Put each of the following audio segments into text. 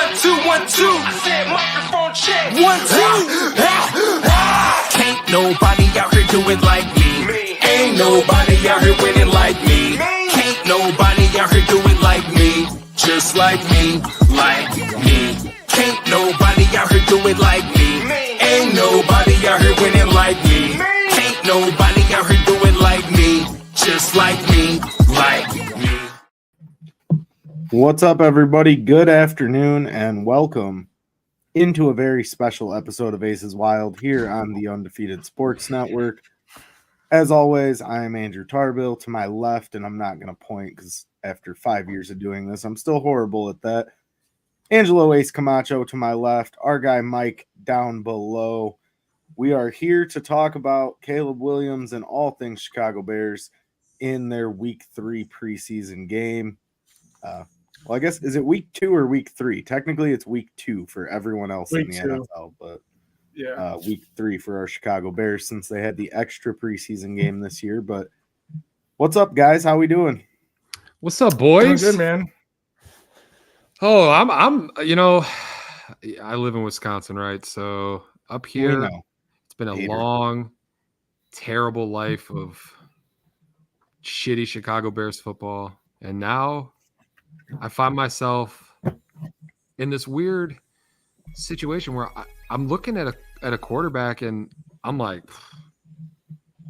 1, 2. I said microphone check. 1, 2. Can't nobody out here do it like me. Ain't nobody out here winning like me. Can't nobody out here do it like me. Just like me, like me. Can't nobody out here do it like me. Ain't nobody out here winning like me. Can't nobody out here do it like me. Just like me, like me. What's up, everybody? Good afternoon and welcome into a very special episode of Aces Wild here on the Undefeated Sports Network. As always, I am Andrew Tarbill to my left, and I'm not going to point because after 5 years of doing this, I'm still horrible at that. Angelo Ace Camacho to my left, our guy Mike down below. We are here to talk about Caleb Williams and all things Chicago Bears in their Week 3 preseason game. Well, I guess, is it Week 2 or Week 3? Technically, it's Week 2 for everyone else in the NFL, but yeah, Week 3 for our Chicago Bears since they had the extra preseason game this year. But what's up, guys? How we doing? What's up, boys? Doing good, man. Oh, I'm. I live in Wisconsin, right? So up here, it's been a long, terrible life of shitty Chicago Bears football, and now I find myself in this weird situation where I'm looking at a quarterback, and I'm like,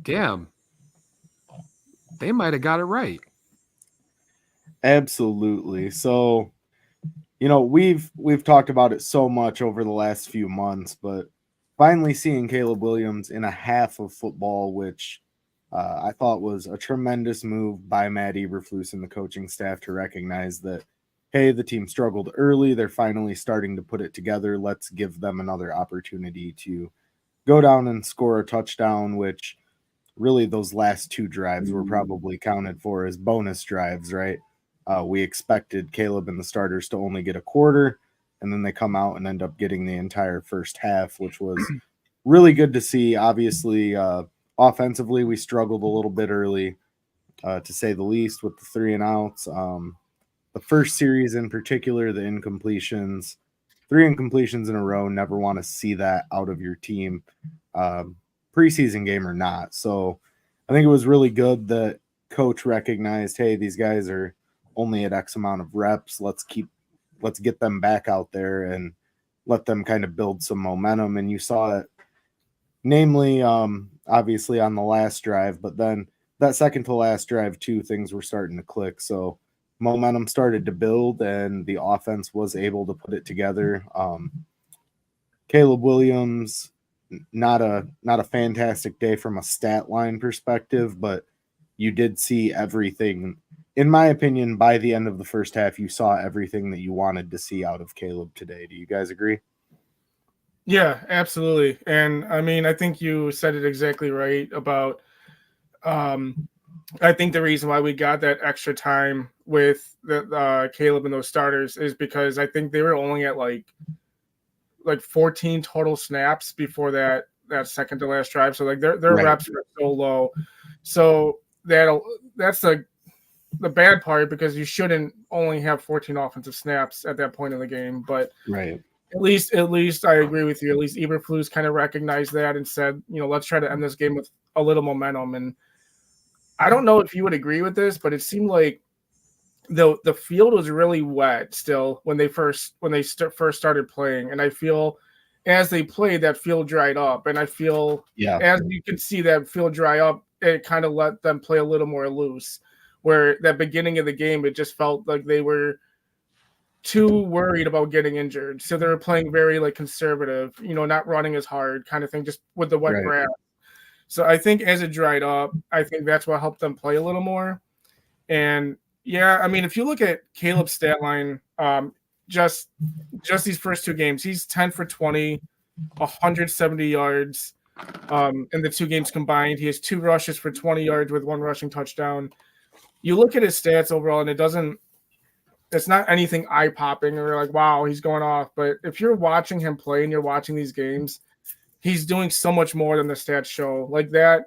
damn, they might have got it right. Absolutely. So, we've talked about it so much over the last few months, but finally seeing Caleb Williams in a half of football, which I thought was a tremendous move by Matt Eberflus and the coaching staff to recognize that, hey, the team struggled early. They're finally starting to put it together. Let's give them another opportunity to go down and score a touchdown, which really those last two drives were probably counted for as bonus drives, right? We expected Caleb and the starters to only get a quarter, and then they come out and end up getting the entire first half, which was really good to see. Obviously, offensively, we struggled a little bit early, to say the least, with the 3 and outs. The first series in particular, the incompletions, 3 incompletions in a row, never want to see that out of your team, preseason game or not. So I think it was really good that coach recognized, hey, these guys are only at X amount of reps. Let's get them back out there and let them kind of build some momentum. And you saw it, namely, obviously on the last drive, but then that second to last drive too, things were starting to click. So momentum started to build and the offense was able to put it together. Caleb Williams, not a fantastic day from a stat line perspective, but you did see everything. In my opinion, by the end of the first half, you saw everything that you wanted to see out of Caleb today. Do you guys agree? Yeah, absolutely. And I mean, I think you said it exactly right about I think the reason why we got that extra time with the Caleb and those starters is because I think they were only at like 14 total snaps before that second to last drive. So like their Right. reps were so low. So that's the bad part, because you shouldn't only have 14 offensive snaps at that point in the game. But Right. At least I agree with you. At least Eberflus kind of recognized that and said, let's try to end this game with a little momentum. And I don't know if you would agree with this, but it seemed like the field was really wet still when they first started playing. And I feel as they played, that field dried up. And I feel as you can see that field dry up, it kind of let them play a little more loose. Where that beginning of the game, it just felt like they were too worried about getting injured. So they were playing very conservative, not running as hard kind of thing, just with the wet grass. So I think as it dried up, I think that's what helped them play a little more. And yeah, I mean, if you look at Caleb's stat line, just these first 2 games, he's 10 for 20, 170 yards in the 2 games combined. He has 2 rushes for 20 yards with 1 rushing touchdown. You look at his stats overall, and it's not anything eye-popping or like, wow, he's going off. But if you're watching him play and you're watching these games, he's doing so much more than the stats show. Like that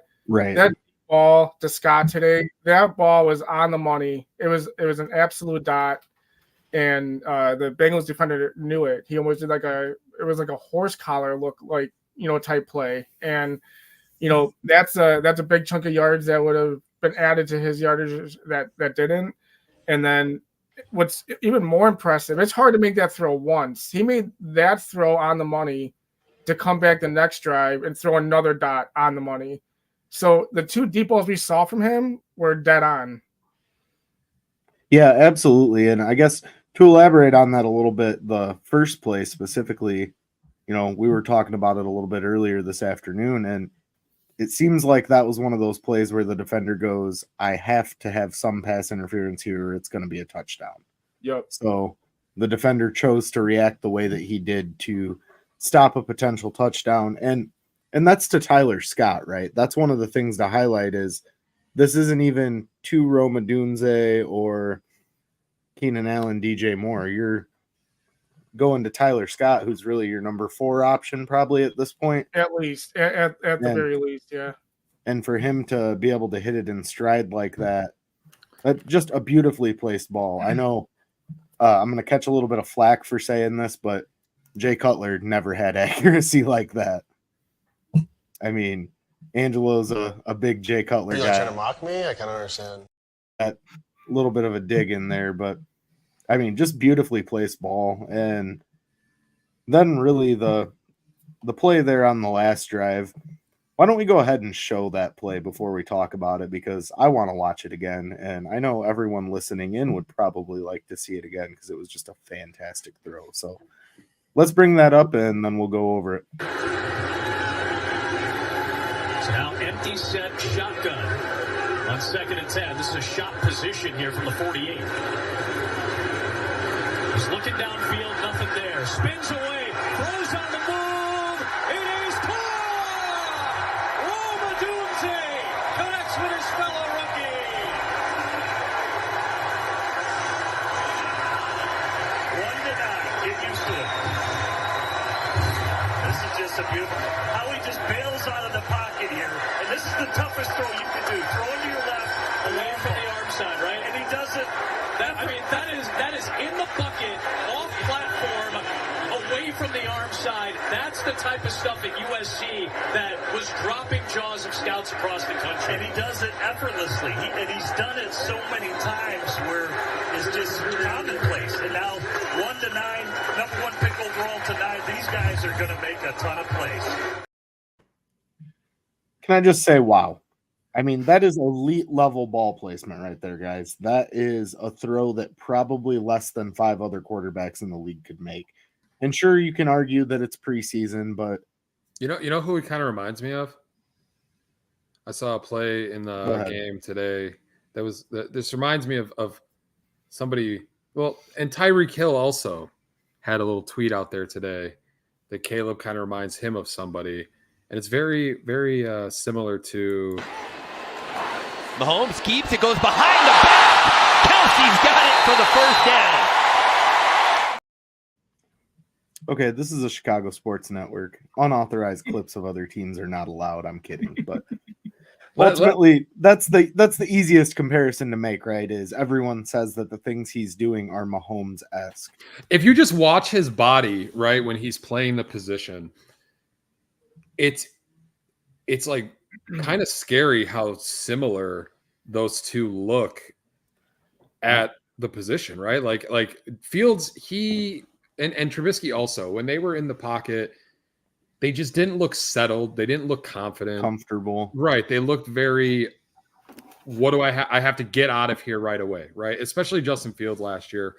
ball to Scott today, that ball was on the money. It was an absolute dot. and the Bengals defender knew it. He almost did it was like a horse collar look, like, type play. And, that's a big chunk of yards that would have been added to his yardage that didn't. And then what's even more impressive, it's hard to make that throw once. He made that throw on the money to come back the next drive and throw another dot on the money. So the 2 deep balls we saw from him were dead on. Yeah, absolutely. And I guess to elaborate on that a little bit, the first play specifically, we were talking about it a little bit earlier this afternoon, and it seems like that was one of those plays where the defender goes, I have to have some pass interference here, or it's going to be a touchdown. Yep. So the defender chose to react the way that he did to stop a potential touchdown. And that's to Tyler Scott, right? That's one of the things to highlight is this isn't even to Rome Odunze or Keenan Allen, DJ Moore. You're going to Tyler Scott, who's really your number 4 option probably at this point. At least, at the very least, yeah. And for him to be able to hit it in stride like that, just a beautifully placed ball. I know I'm going to catch a little bit of flack for saying this, but Jay Cutler never had accuracy like that. I mean, Angelo's a big Jay Cutler guy. Are you trying to mock me? I kind of understand. That little bit of a dig in there, but I mean, just beautifully placed ball. And then really the play there on the last drive. Why don't we go ahead and show that play before we talk about it? Because I want to watch it again. And I know everyone listening in would probably like to see it again because it was just a fantastic throw. So let's bring that up and then we'll go over it. So now empty set shotgun on 2nd and 10. This is a shot position here from the 48. He's looking downfield, nothing there. Spins away, throws on the move. It is caught! Rome Odunze connects with his fellow rookie. 1-9. Get used to it. This is just a beautiful. How he just bails out of the pocket here. And this is the toughest throw you can do. Throw into your left, away from the arm side, right? And he does it. That is in the bucket, off platform, away from the arm side. That's the type of stuff at USC that was dropping jaws of scouts across the country. And he does it effortlessly. And he's done it so many times where it's just commonplace. And now 1-9, number 1 pick overall tonight. These guys are going to make a ton of plays. Can I just say, wow. I mean, that is elite level ball placement right there, guys. That is a throw that probably less than 5 other quarterbacks in the league could make. And sure, you can argue that it's preseason, but you know who he kind of reminds me of? I saw a play in the game today that was this reminds me of somebody. Well, and Tyreek Hill also had a little tweet out there today that Caleb kind of reminds him of somebody, and it's very, very similar to. Mahomes keeps it, goes behind the back. Kelsey's got it for the first down. Okay, this is a Chicago sports network. Unauthorized clips of other teams are not allowed. I'm kidding, but ultimately, that's the easiest comparison to make, right? Is everyone says that the things he's doing are Mahomes-esque. If you just watch his body, right, when he's playing the position, it's like kind of scary how similar those two look at the position, right? Like Fields, he and Trubisky also, when they were in the pocket, they just didn't look settled. They didn't look confident, comfortable. Right. They looked very, what do I have to get out of here right away, right? Especially Justin Fields last year.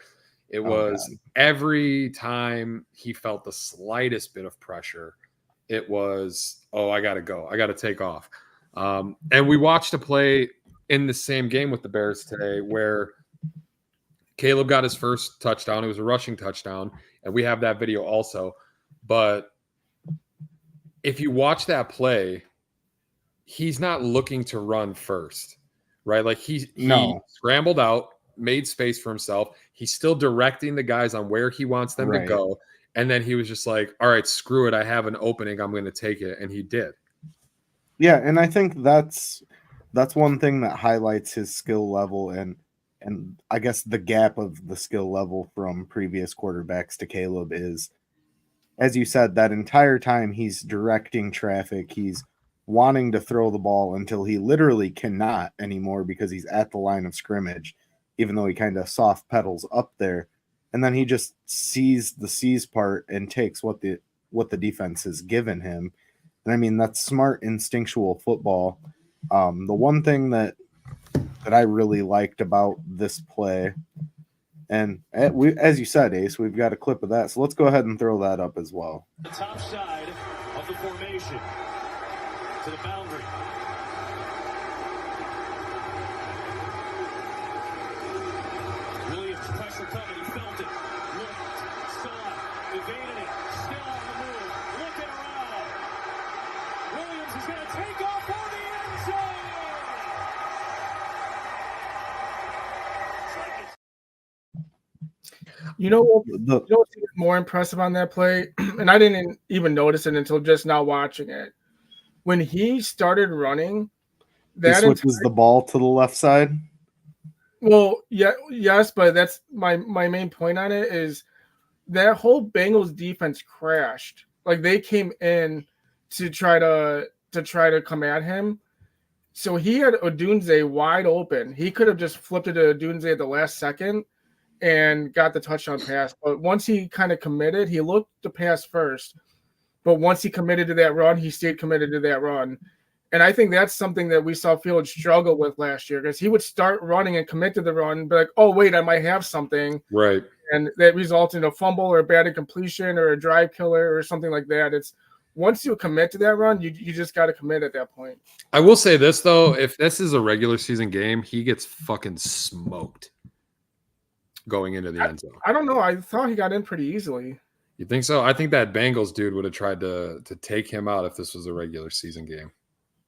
It was every time he felt the slightest bit of pressure, it was, I got to go. I got to take off. And we watched a play in the same game with the Bears today where Caleb got his first touchdown. It was a rushing touchdown, and we have that video also. But if you watch that play, he's not looking to run first, right? Like he scrambled out, made space for himself. He's still directing the guys on where he wants them to go. And then he was just like, all right, screw it. I have an opening. I'm going to take it. And he did. Yeah. And I think that's one thing that highlights his skill level. And and I guess the gap of the skill level from previous quarterbacks to Caleb is, as you said, that entire time he's directing traffic, he's wanting to throw the ball until he literally cannot anymore because he's at the line of scrimmage, even though he kind of soft pedals up there. And then he just sees the seize part and takes what the defense has given him. And I mean, that's smart instinctual football. The one thing that I really liked about this play, and as you said, Ace, we've got a clip of that. So let's go ahead and throw that up as well. The top side of the formation to the boundary. Williams, pressure coming. He felt it. Looked, saw, evaded it. Still on the move. Looking around. Williams is going to take off for the end zone. You know what's even more impressive on that play, and I didn't even notice it until just now watching it. When he started running, he switches the ball to the left side. Well, yes, but that's my main point on it is that whole Bengals defense crashed. Like they came in to try to come at him. So he had Odunze wide open. He could have just flipped it to Odunze at the last second and got the touchdown pass. But once he kind of committed, he looked to pass first. But once he committed to that run, he stayed committed to that run. And I think that's something that we saw Fields struggle with last year because he would start running and commit to the run, but like, oh, wait, I might have something. Right. And that results in a fumble or a bad incompletion or a drive killer or something like that. It's once you commit to that run, you just got to commit at that point. I will say this, though. If this is a regular season game, he gets fucking smoked going into the end zone. I don't know. I thought he got in pretty easily. You think so? I think that Bengals dude would have tried to take him out if this was a regular season game.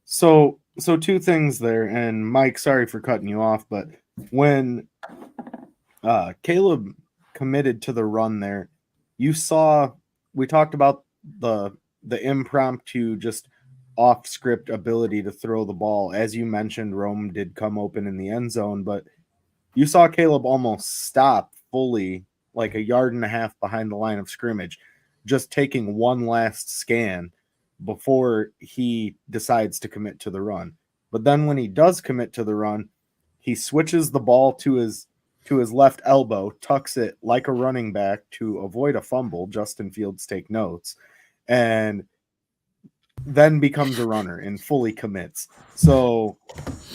So two things there, and Mike, sorry for cutting you off, but when Caleb committed to the run there, you saw we talked about the impromptu, just off script ability to throw the ball. As you mentioned, Rome did come open in the end zone, but you saw Caleb almost stop fully, like 1.5 yards behind the line of scrimmage, just taking one last scan before he decides to commit to the run. But then when he does commit to the run, he switches the ball to his left elbow, tucks it like a running back to avoid a fumble. Justin Fields take notes, and then becomes a runner and fully commits. So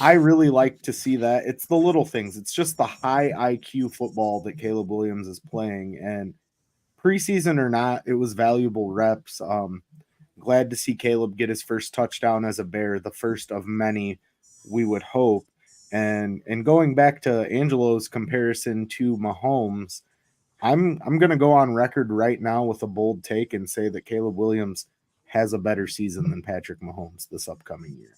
I really like to see that. It's the little things. It's just the high IQ football that Caleb Williams is playing, and preseason or not, it was valuable reps. Glad to see Caleb get his first touchdown as a Bear, the first of many, we would hope. And going back to Angelo's comparison to Mahomes, I'm going to go on record right now with a bold take and say that Caleb Williams has a better season than Patrick Mahomes this upcoming year.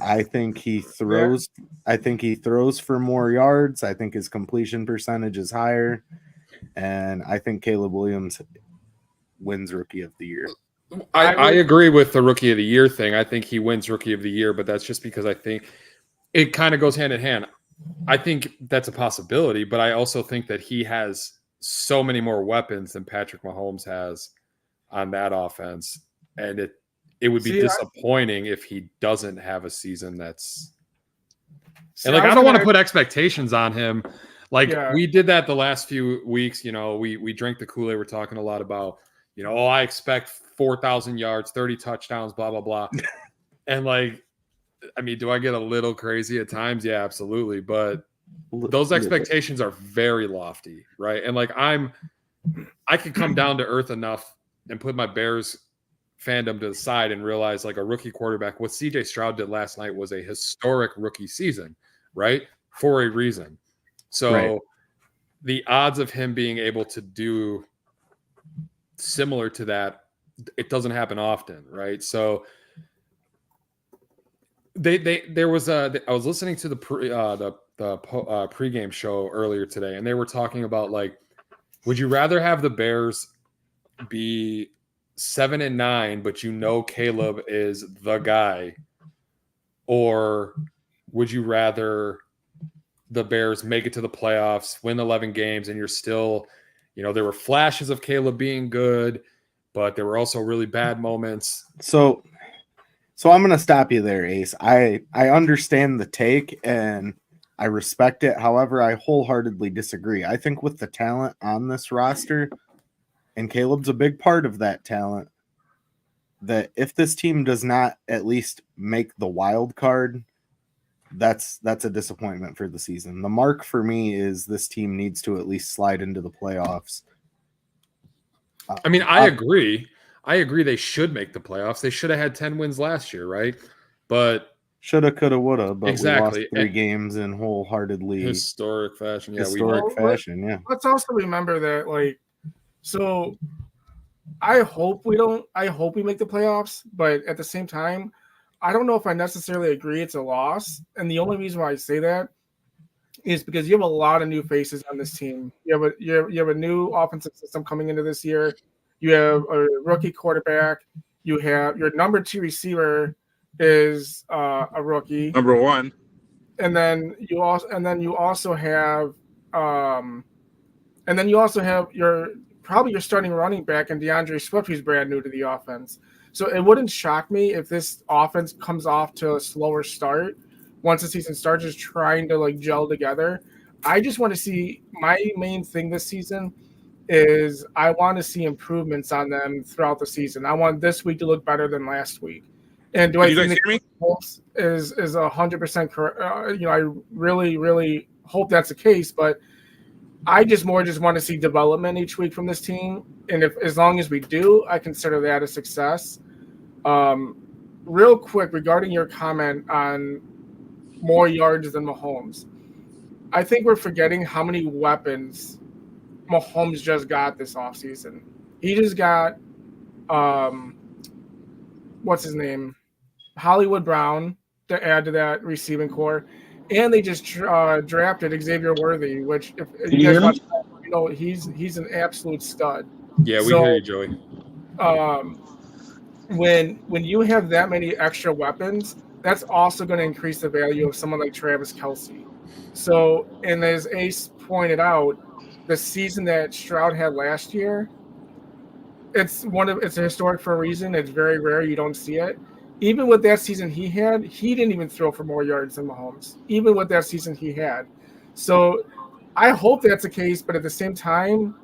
I think he throws. I think he throws for more yards. I think his completion percentage is higher, and I think Caleb Williams wins Rookie of the Year. I agree with the Rookie of the Year thing. I think he wins Rookie of the Year, but that's just because I think it kind of goes hand in hand. I think that's a possibility, but I also think that he has so many more weapons than Patrick Mahomes has on that offense, and it would be disappointing if he doesn't have a season that's and like I don't want to put expectations on him. Like we did that the last few weeks, we drank the Kool-Aid. We're talking a lot about, I expect 4,000 yards, 30 touchdowns, blah, blah, blah. And like, I mean, do I get a little crazy at times? Yeah, absolutely. But those expectations are very lofty, right? And like, I could come down to earth enough and put my Bears fandom to the side and realize like a rookie quarterback, what CJ Stroud did last night was a historic rookie season, right? For a reason. So the odds of him being able to do similar to that, it doesn't happen often, right? So there was I was listening to the pregame show earlier today, and they were talking about like, would you rather have the Bears be 7-9, but Caleb is the guy, or would you rather the Bears make it to the playoffs, win 11 games, and you're still, there were flashes of Caleb being good, but there were also really bad moments. So I'm going to stop you there, Ace. I understand the take and I respect it. However, I wholeheartedly disagree. I think with the talent on this roster, and Caleb's a big part of that talent, that if this team does not at least make the wild card, that's a disappointment for the season. The mark for me is this team needs to at least slide into the playoffs. I mean, I agree. I agree they should make the playoffs. They should have had 10 wins last year, right? But shoulda, coulda, woulda, but exactly. we lost 3 games in wholeheartedly historic fashion. Yeah, fashion. Yeah. Let's also remember that, so I hope we make the playoffs, but at the same time, I don't know if I necessarily agree it's a loss. And the only reason why I say that is because you have a lot of new faces on this team. You have a new offensive system coming into this year. You have a rookie quarterback. You have your number 2 receiver is a rookie. Number 1. And then you also have your starting running back and DeAndre Swift, who's brand new to the offense. So it wouldn't shock me if this offense comes off to a slower start once the season starts, just trying to gel together. I just want to see, my main thing this season is I want to see improvements on them throughout the season. I want this week to look better than last week. And do I think the Colts is 100% correct? I really, really hope that's the case, but I just want to see development each week from this team. And as long as we do, I consider that a success. Real quick, regarding your comment on more yards than Mahomes, I think we're forgetting how many weapons Mahomes just got this offseason. He just got, what's his name? Hollywood Brown to add to that receiving core. And they just drafted Xavier Worthy, which if you guys watch, he's an absolute stud. Yeah, we hear you, Joey. When you have that many extra weapons, that's also going to increase the value of someone like Travis Kelce. So, and as Ace pointed out, the season that Stroud had last year, it's historic for a reason. It's very rare. You don't see it. Even with that season he didn't even throw for more yards than Mahomes, even with that season he had. So I hope that's the case, but at the same time,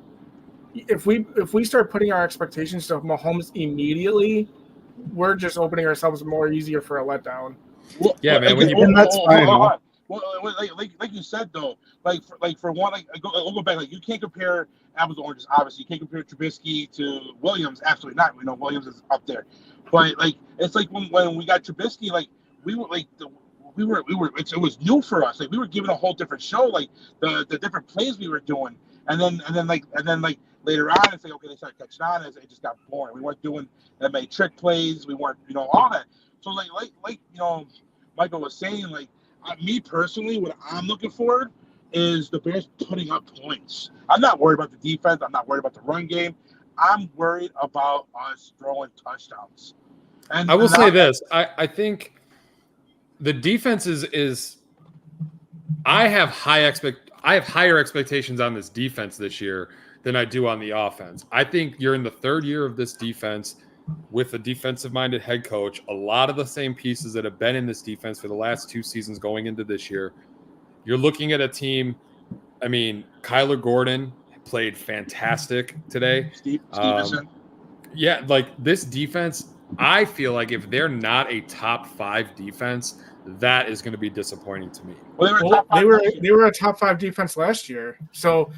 if we start putting our expectations to Mahomes immediately, we're just opening ourselves easier for a letdown. Well, yeah, man. That's fine. Well, like you said though, for one, I'll go back. You can't compare apples to oranges. Obviously, you can't compare Trubisky to Williams. Absolutely not. We know Williams is up there, but it's like when we got Trubisky, we were it was new for us. We were given a whole different show, the different plays we were doing, and then later on, it's okay, they started catching on. It just got boring. We weren't doing that many trick plays. We weren't, all that. So Michael was saying, me personally, what I'm looking for is the Bears putting up points. I'm not worried about the defense. I'm not worried about the run game. I'm worried about us throwing touchdowns. And I will say this. I think the defense is I have higher expectations on this defense this year than I do on the offense. I think you're in the 3rd year of this defense with a defensive-minded head coach, a lot of the same pieces that have been in this defense for the last 2 seasons going into this year. You're looking at a team, Kyler Gordon played fantastic today. Stevenson. This defense, I feel like if they're not a top 5 defense, that is going to be disappointing to me. Well, they were a top 5 defense last year. So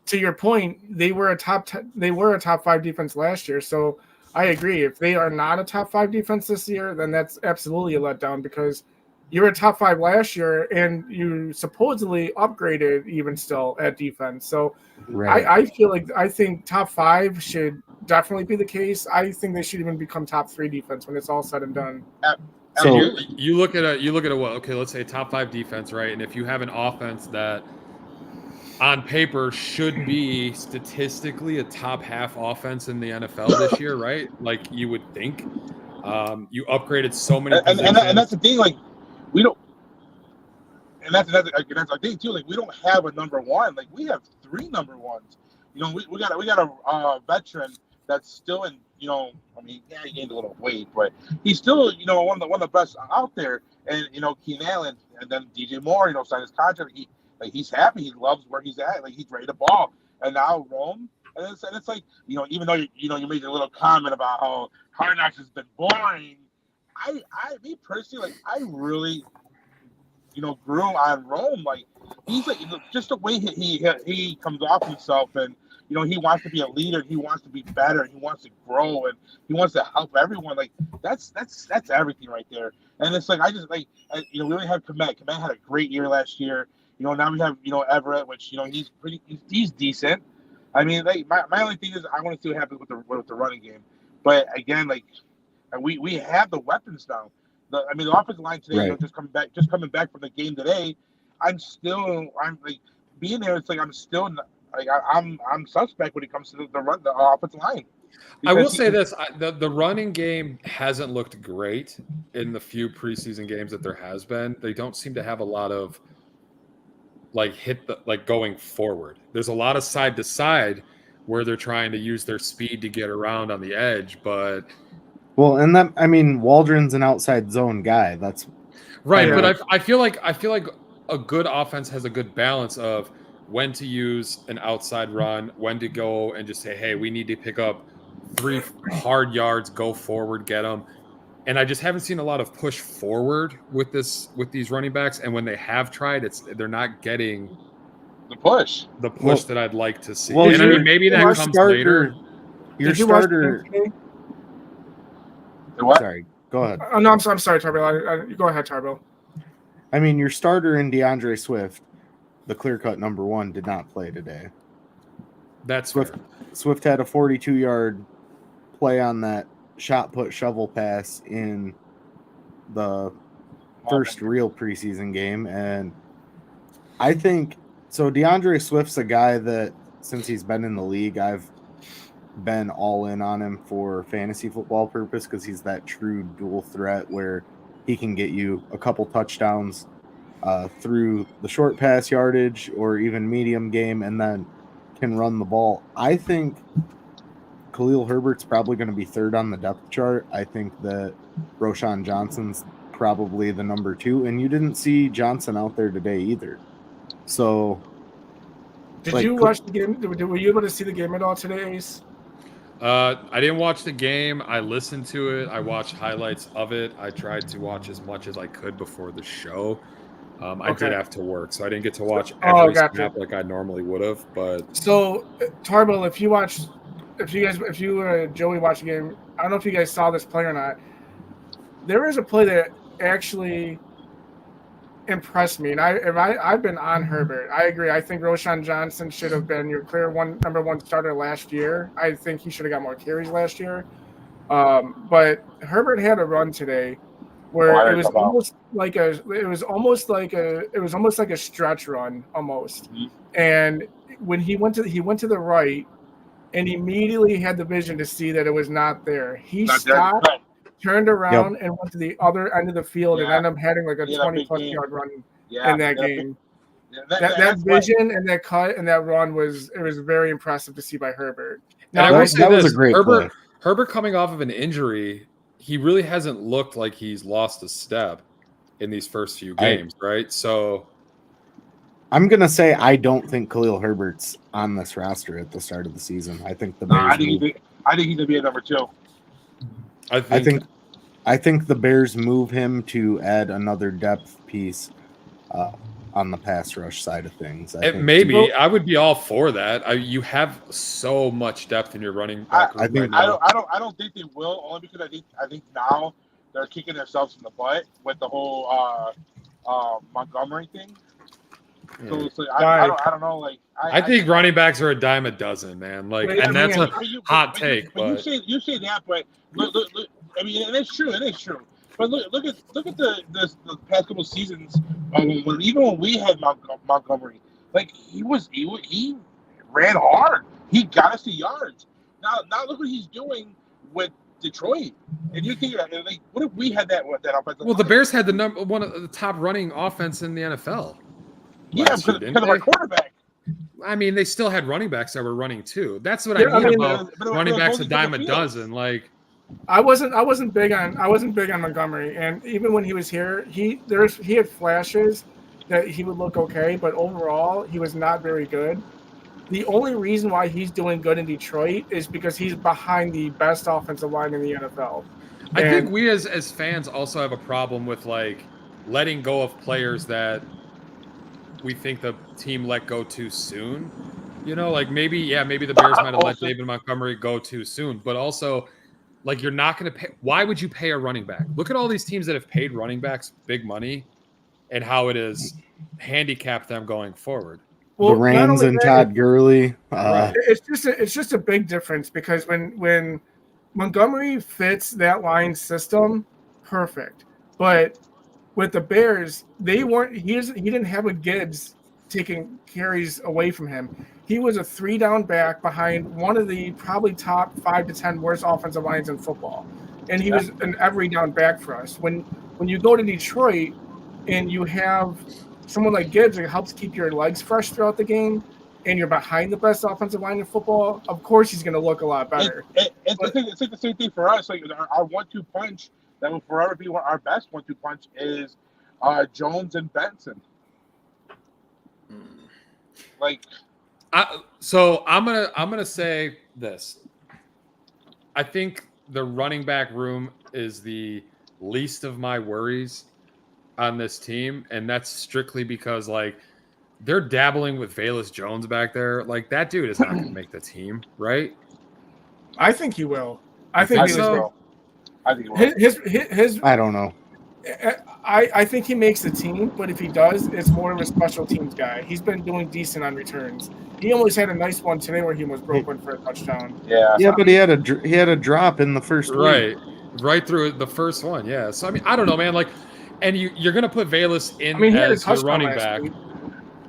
to your point, they were a top 5 defense last year. So I agree. If they are not a top 5 defense this year, then that's absolutely a letdown because you were a top 5 last year and you supposedly upgraded even still at defense. So right. I think top 5 should definitely be the case. I think they should even become top 3 defense when it's all said and done. So you look at what? Okay, let's say top 5 defense, right? And if you have an offense that on paper should be statistically a top half offense in the NFL this year, right? You would think. You upgraded so many positions. And that's the thing, we don't. that's a thing too. Like we don't have a number one. Like we have 3 number ones. You know, we got a veteran that's still in. You know, I mean, yeah, he gained a little weight, but he's still, you know, one of the best out there. And you know, Keenan Allen, and then DJ Moore, you know, signed his contract. He's happy. He loves where he's at. Like he's ready to ball. And now Rome, and it's like, you know, even though you made a little comment about how Hard Knocks has been boring. Me personally, like I really, you know, grew on Rome. Like he's like, just the way he comes off himself, and you know, he wants to be a leader. He wants to be better. He wants to grow, and he wants to help everyone. Like that's everything right there. And it's like you know, we only have Komet. Komet had a great year last year. You know, now we have, you know, Everett, which, you know, he's decent. I mean, like my only thing is I want to see what happens with the running game. But again, like we have the weapons now. The offensive line today, right. You know, just coming back from the game today, I'm like being there. It's like I'm still like I'm suspect when it comes to the offensive line. I will say this: the running game hasn't looked great in the few preseason games that there has been. They don't seem to have a lot of going forward. There's a lot of side to side where they're trying to use their speed to get around on the edge, but and Waldron's an outside zone guy. That's right. But I feel like a good offense has a good balance of when to use an outside run, when to go and just say, hey, we need to pick up 3 hard yards, go forward, get them. And I just haven't seen a lot of push forward with these running backs. And when they have tried, they're not getting the push that I'd like to see. Well, and I mean, maybe that comes later. Your starter. What? Sorry, go ahead. Oh, no, I'm sorry, Tarbell. Go ahead, Tarbell. I mean, your starter in DeAndre Swift, the clear-cut number 1, did not play today. That's Swift had a 42-yard play on that shot put shovel pass in the first real preseason game, and I think so. DeAndre Swift's a guy that since he's been in the league, I've been all in on him for fantasy football purpose because he's that true dual threat where he can get you a couple touchdowns through the short pass yardage or even medium game, and then can run the ball. I think Khalil Herbert's probably going to be 3rd on the depth chart. I think that Roschon Johnson's probably the number 2, and you didn't see Johnson out there today either. So, did you watch the game? Were you able to see the game at all today, Ace? I didn't watch the game. I listened to it. I watched highlights of it. I tried to watch as much as I could before the show. I did have to work, so I didn't get to watch every snap like I normally would have. But so, Tarbell, if you Joey watched the game, I don't know if you guys saw this play or not. There is a play that actually impressed me, and I've been on Herbert. I agree. I think Roschon Johnson should have been your clear number 1 starter last year. I think he should have got more carries last year. But Herbert had a run today where it was almost like a stretch run almost. Mm-hmm. And when he went to the right and immediately had the vision to see that it was not there. He stopped, turned around, and went to the other end of the field and ended up having like a 20-plus yard run in that game. That vision and that cut and that run was very impressive to see by Herbert. Now, was a great play. Herbert coming off of an injury, he really hasn't looked like he's lost a step in these first few games, right? So I'm going to say I don't think Khalil Herbert's on this roster at the start of the season. I think the Bears I think he's going to be a number 2. I think the Bears move him to add another depth piece on the pass rush side of things. I would be all for that. You have so much depth in your running back room right now. I don't think they will, only because I think now they're kicking themselves in the butt with the whole Montgomery thing. So it's like, I don't know. Like I think running backs are a dime a dozen, man. Like, and that's a hot take. But you say that, but look. I mean, and it's true. It is true. But look at the past couple seasons. When we had Montgomery, like he ran hard. He got us the yards. Now look what he's doing with Detroit. And you think, like, what if we had that offensive Well, the line? Bears had one of the top running offense in the NFL. Yeah, because of our quarterback. I mean, they still had running backs that were running too. That's what Yeah, I mean I mean, about but running it was backs a only dime for a the dozen. Like, I wasn't big on Montgomery, and even when he was here, he had flashes that he would look okay, but overall he was not very good. The only reason why he's doing good in Detroit is because he's behind the best offensive line in the NFL. I think we as fans also have a problem with like letting go of players that we think the team let go too soon. You know, like maybe the Bears might have let David Montgomery go too soon, but also like you're not going to pay. Why would you pay a running back? Look at all these teams that have paid running backs big money and how it has handicapped them going forward. Well, the Rams and Todd Gurley. Right. It's just a big difference because when Montgomery fits that line system, perfect. But with the Bears, he didn't have a Gibbs taking carries away from him. He was a 3-down back behind one of the probably top 5 to 10 worst offensive lines in football, and he was an every down back for us. When you go to Detroit and you have someone like Gibbs that helps keep your legs fresh throughout the game, and you're behind the best offensive line in football, of course he's going to look a lot better. It's like the same thing for us. Like our 1-2 punch that will forever be our best 1-2 punch is Jones and Benson. Like, so I'm gonna say this. I think the running back room is the least of my worries on this team, and that's strictly because like they're dabbling with Velus Jones back there. Like that dude is not going to make the team, right? I think he will. I think he will. I think he will. I don't know. I think he makes the team, but if he does, it's more of a special teams guy. He's been doing decent on returns. He almost had a nice one today where he was broken for a touchdown. Yeah, but he had a drop in the first right through the first one. Yeah, so I mean, I don't know, man. Like, and you're gonna put Velus in as your running back.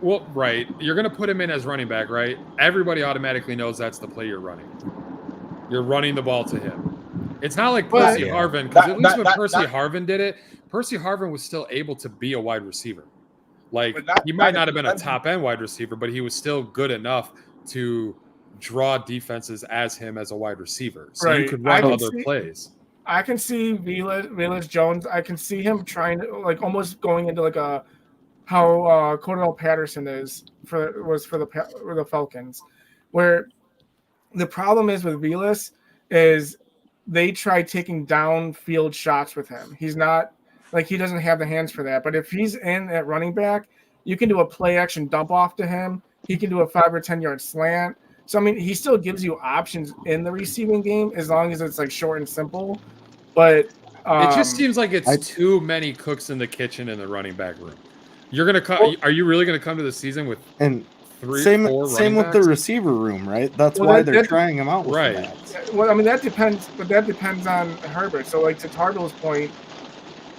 Well, right, you're gonna put him in as running back, right? Everybody automatically knows that's the play you're running. You're running the ball to him. It's not like Percy Harvin, because at least when Percy Harvin did it, Percy Harvin was still able to be a wide receiver. Like, he might not have been a top-end wide receiver, but he was still good enough to draw defenses as him as a wide receiver. So you could run other plays. I can see Velus Jones. I can see him trying to, like, almost going into, like, how Cordell Patterson for the Falcons, where the problem is with Velus is they try taking downfield shots with him. He's not like he doesn't have the hands for that. But if he's in at running back, you can do a play action dump off to him. He can do a 5 or 10 yard slant. So I mean, he still gives you options in the receiving game as long as it's like short and simple. But it just seems like it's too many cooks in the kitchen in the running back room. You're gonna come. Are you really gonna come to the season with same with the receiver room, right? That's why they're trying him out with that. Well, I mean that depends, but that depends on Herbert. So, like to Tardell's point,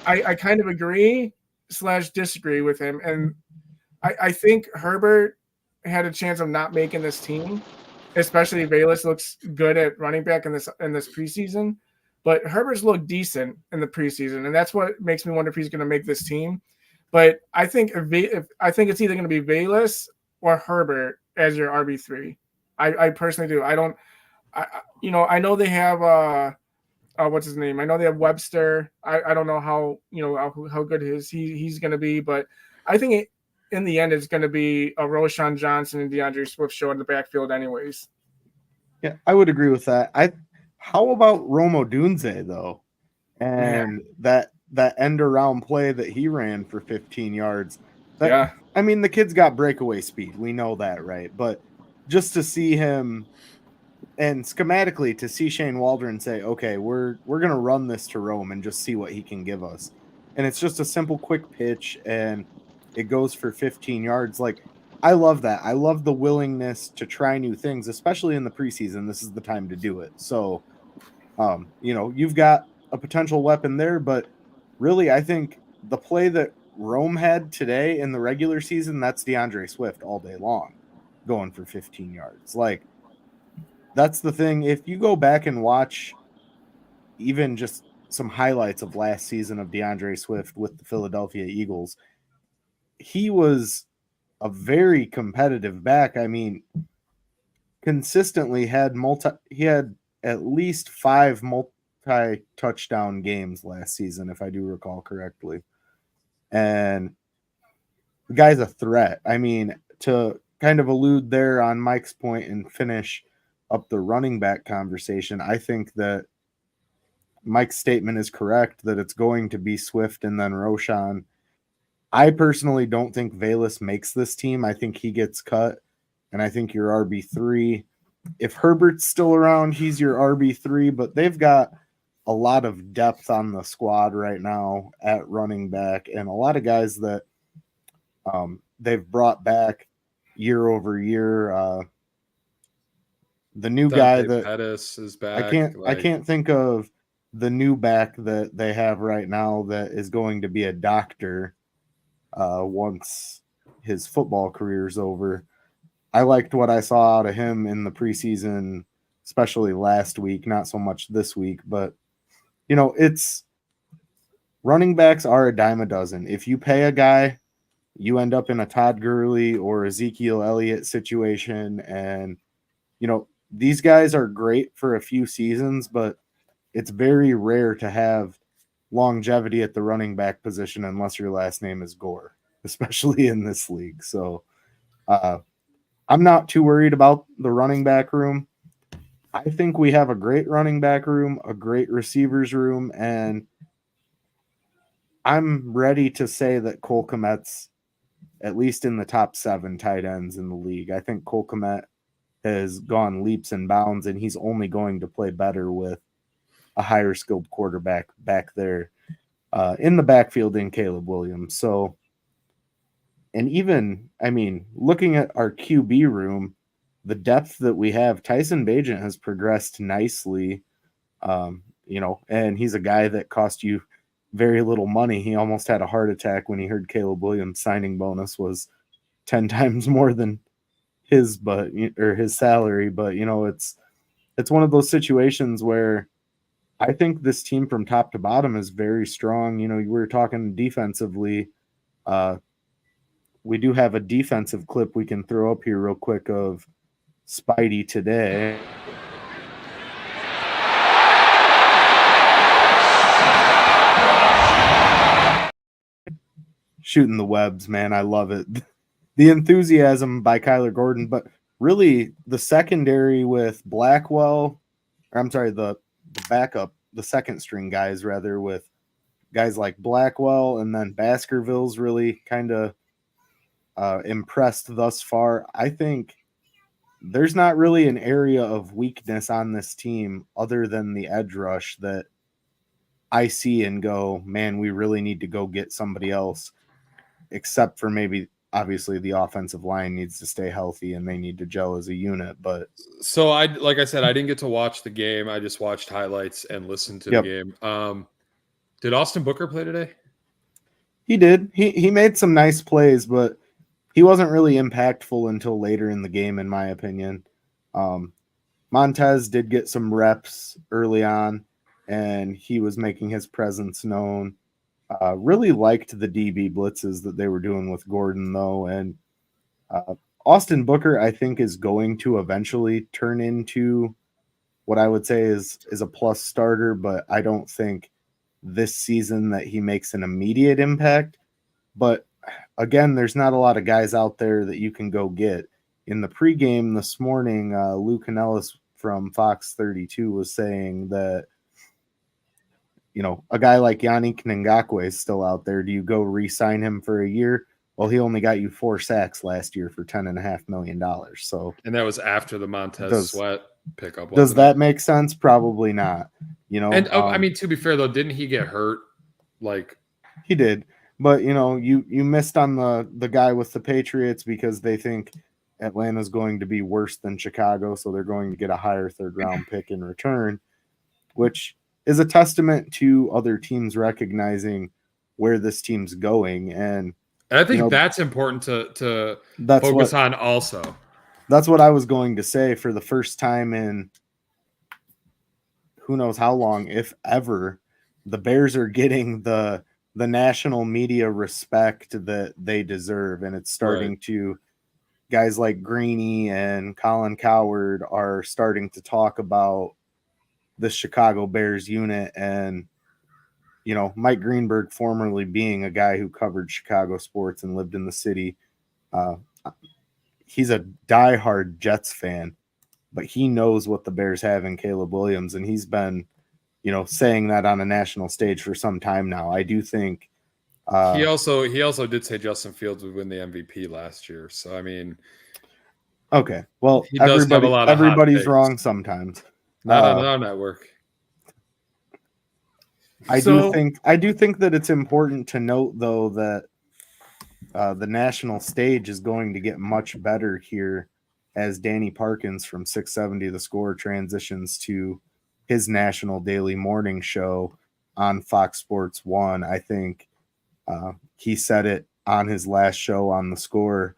I kind of agree / disagree with him, and I think Herbert had a chance of not making this team, especially Velus looks good at running back in this preseason, but Herbert's looked decent in the preseason, and that's what makes me wonder if he's going to make this team. But I think I think it's either going to be Velus or Herbert as your RB3. I personally do. I know they have what's his name? I know they have Webster. I don't know how good he's going to be, but I think in the end it's going to be a Roshan Johnson and DeAndre Swift show in the backfield anyways. Yeah, I would agree with that. How about Rome Odunze though? And that end around play that he ran for 15 yards. I mean, the kid's got breakaway speed. We know that, right? But just to see him and schematically to see Shane Waldron say, okay, we're going to run this to Rome and just see what he can give us. And it's just a simple, quick pitch, and it goes for 15 yards. Like, I love that. I love the willingness to try new things, especially in the preseason. This is the time to do it. So, you've got a potential weapon there, but really, I think the play that Rome had today in the regular season, that's DeAndre Swift all day long, going for 15 yards. Like, that's the thing. If you go back and watch even just some highlights of last season of DeAndre Swift with the Philadelphia Eagles, he was a very competitive back. I mean, consistently he had at least 5 multi-touchdown games last season, if I do recall correctly. And the guy's a threat. I mean, to kind of allude there on Mike's point and finish up the running back conversation, I think that Mike's statement is correct that it's going to be Swift and then Roschon. I personally don't think Velus makes this team. I think he gets cut, and I think your RB3. If Herbert's still around, he's your RB3, but they've got a lot of depth on the squad right now at running back, and a lot of guys that they've brought back year over year. The new guy that Pettis is back. I can't think of the new back that they have right now that is going to be a doctor once his football career is over. I liked what I saw out of him in the preseason, especially last week, not so much this week, but it's running backs are a dime a dozen. If you pay a guy, you end up in a Todd Gurley or Ezekiel Elliott situation. And, these guys are great for a few seasons, but it's very rare to have longevity at the running back position unless your last name is Gore, especially in this league. So I'm not too worried about the running back room. I think we have a great running back room, a great receivers room, and I'm ready to say that Cole Kmet's at least in the top 7 tight ends in the league. I think Cole Kmet has gone leaps and bounds, and he's only going to play better with a higher skilled quarterback back there in the backfield in Caleb Williams. So, and even, I mean, looking at our QB room, the depth that we have, Tyson Bagent has progressed nicely, and he's a guy that cost you very little money. He almost had a heart attack when he heard Caleb Williams' signing bonus was 10 times more than his salary. But, it's one of those situations where I think this team from top to bottom is very strong. We were talking defensively. We do have a defensive clip we can throw up here real quick of Spidey today. Shooting the webs, man. I love it. The enthusiasm by Kyler Gordon, but really the secondary with Blackwell, the backup, the second string guys rather, with guys like Blackwell, and then Baskerville's really kind of impressed thus far. I think there's not really an area of weakness on this team other than the edge rush that I see and go, man, we really need to go get somebody else, except for maybe obviously the offensive line needs to stay healthy and they need to gel as a unit. But so like I said, I didn't get to watch the game. I just watched highlights and listened to the game. Did Austin Booker play today? He did. He made some nice plays, but he wasn't really impactful until later in the game, in my opinion. Montez did get some reps early on, and he was making his presence known. Really liked the DB blitzes that they were doing with Gordon, though. And Austin Booker, I think, is going to eventually turn into what I would say is a plus starter, but I don't think this season that he makes an immediate impact. But again, there's not a lot of guys out there that you can go get. In the pregame this morning, Lou Canellis from Fox 32 was saying that, a guy like Yannick Ngakoue is still out there. Do you go re-sign him for a year? Well, he only got you 4 sacks last year for $10.5 million. So, and that was after the Montez Sweat pickup. Does that make sense? Probably not. And I mean, to be fair though, didn't he get hurt? Like he did, but you missed on the guy with the Patriots because they think Atlanta's going to be worse than Chicago, so they're going to get a higher 3rd round pick in return, which is a testament to other teams recognizing where this team's going. And I think that's important to focus on also. That's what I was going to say. For the first time in who knows how long, if ever, the Bears are getting the national media respect that they deserve. And it's starting to, guys like Greeny and Colin Coward are starting to talk about the Chicago Bears unit. And, you know, Mike Greenberg, formerly being a guy who covered Chicago sports and lived in the city, he's a diehard Jets fan, but he knows what the Bears have in Caleb Williams, and he's been, you know, saying that on a national stage for some time now. I do think he also did say Justin Fields would win the MVP last year. So I mean, okay, well, he does have a lot of everybody's wrong sometimes. Not on our network. I do think that it's important to note, though, that the national stage is going to get much better here as Danny Parkins from 670 The Score transitions to his national daily morning show on Fox Sports 1. I think he said it on his last show on The Score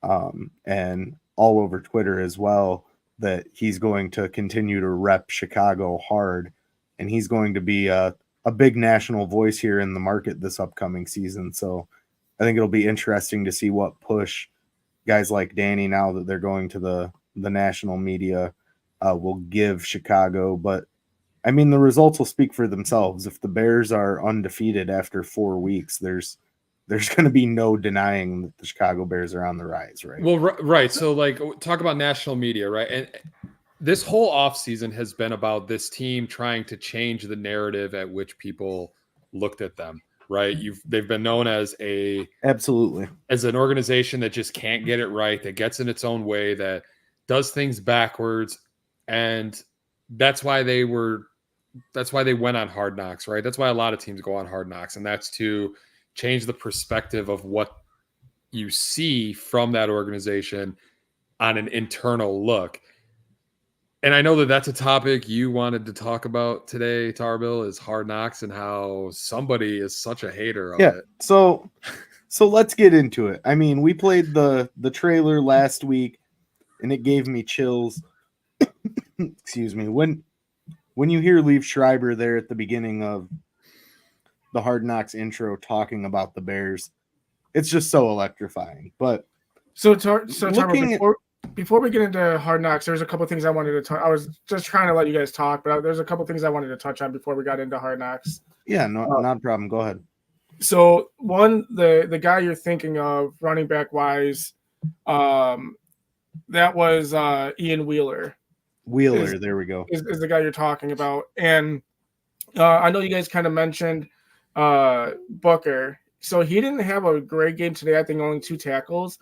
and all over Twitter as well, that he's going to continue to rep Chicago hard, and he's going to be a big national voice here in the market this upcoming season. So I think it'll be interesting to see what push guys like Danny, now that they're going to the national media, will give Chicago. But I mean, the results will speak for themselves. If the Bears are undefeated after 4 weeks, there's going to be no denying that the Chicago Bears are on the rise, right? Well, right. So, like, talk about national media, right? And this whole offseason has been about this team trying to change the narrative at which people looked at them, right? They've been known as an organization that just can't get it right, that gets in its own way, that does things backwards, and that's why they went on Hard Knocks, right? That's why a lot of teams go on Hard Knocks, and that's to change the perspective of what you see from that organization on an internal look. And I know that that's a topic you wanted to talk about today, Tarbill, is Hard Knocks and how somebody is such a hater of it. So let's get into it. I mean, we played the trailer last week, and it gave me chills. Excuse me. When you hear Liev Schreiber there at the beginning of the Hard Knocks intro talking about the Bears, it's just so electrifying. But before we get into Hard Knocks, there's a couple things I wanted to talk. I was just trying to let you guys talk, but there's a couple things I wanted to touch on before we got into Hard Knocks. Yeah, not a problem. Go ahead. So one, the guy you're thinking of, running back wise, that was Ian Wheeler. There we go. Is the guy you're talking about. And I know you guys kind of mentioned Booker. So he didn't have a great game today. I think only 2 tackles.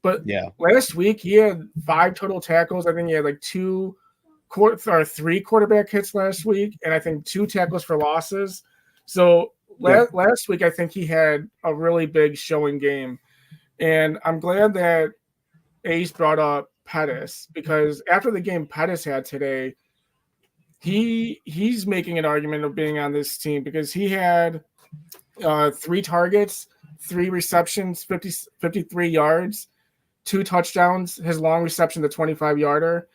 But last week he had 5 total tackles. I think he had like 3 quarterback hits last week, and I think 2 tackles for losses. So last week I think he had a really big showing game. And I'm glad that Ace brought up Pettis, because after the game Pettis had today, he's making an argument of being on this team because he had 3 targets, 3 receptions, 53 yards, 2 touchdowns, his long reception, the 25-yarder.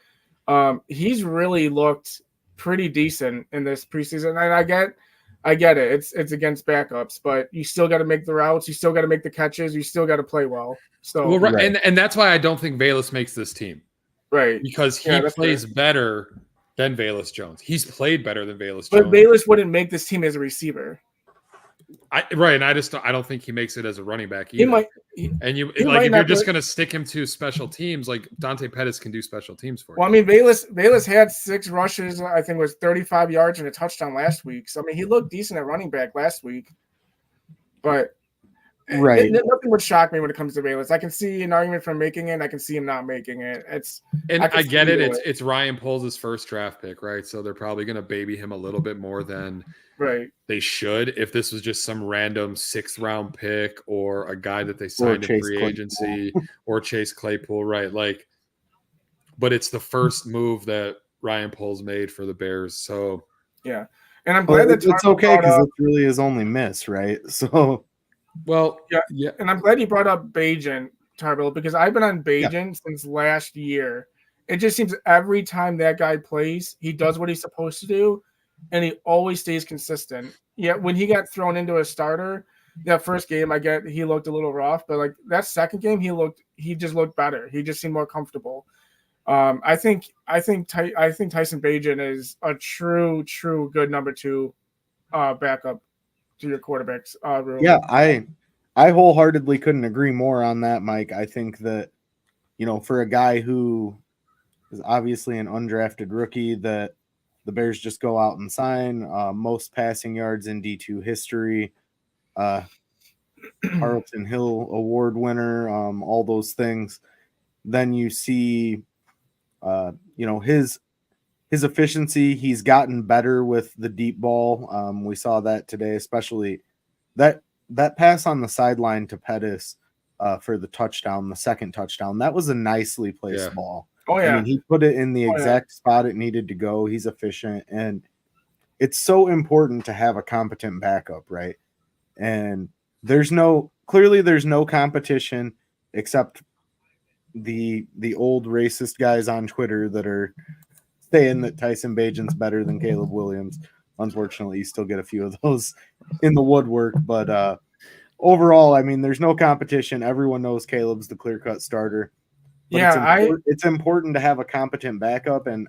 He's really looked pretty decent in this preseason. And I get it. It's against backups, but you still got to make the routes. You still got to make the catches. You still got to play well. So, and that's why I don't think Velus makes this team. Right. Because he plays better than Velus Jones. He's played better than Velus Jones. But Velus wouldn't make this team as a receiver. And I don't think he makes it as a running back either. If you're just going to stick him to special teams, like Dante Pettis can do special teams for you. Well, I mean, Velus had 6 rushes. I think it was 35 yards and a touchdown last week. So I mean, he looked decent at running back last week. But nothing would shock me when it comes to Velus. I can see an argument for making it. I can see him not making it. I get it. It's Ryan Poles' first draft pick, right? So they're probably going to baby him a little bit more than they should. If this was just some random 6th round pick or a guy that they signed in free agency or Chase Claypool, right? But it's the first move that Ryan Poles made for the Bears. So and I'm glad that it's okay because it really is only miss, right? So. Well, and I'm glad you brought up Bajan, Tarbill, because I've been on Bajan since last year, it just seems every time that guy plays, he does what he's supposed to do, and he always stays consistent. Yeah, when he got thrown into a starter, that first game, I get he looked a little rough, but like that second game, he just looked better. He just seemed more comfortable. I think Tyson Bagent is a true good number 2 backup to your quarterbacks room. Yeah, I wholeheartedly couldn't agree more on that, Mike. I think that, for a guy who is obviously an undrafted rookie that the Bears just go out and sign, most passing yards in D2 history, Carlton Hill Award winner, all those things. Then you see, his efficiency. He's gotten better with the deep ball. We saw that today, especially that pass on the sideline to Pettis for the touchdown, the second touchdown. That was a nicely placed ball. Oh yeah, I mean, he put it in the exact spot it needed to go. He's efficient, and it's so important to have a competent backup, right? And there's no competition except the old racist guys on Twitter that are saying that Tyson Bagent's better than Caleb Williams. Unfortunately, you still get a few of those in the woodwork, but overall, I mean, there's no competition. Everyone knows Caleb's the clear-cut starter. But it's important to have a competent backup, and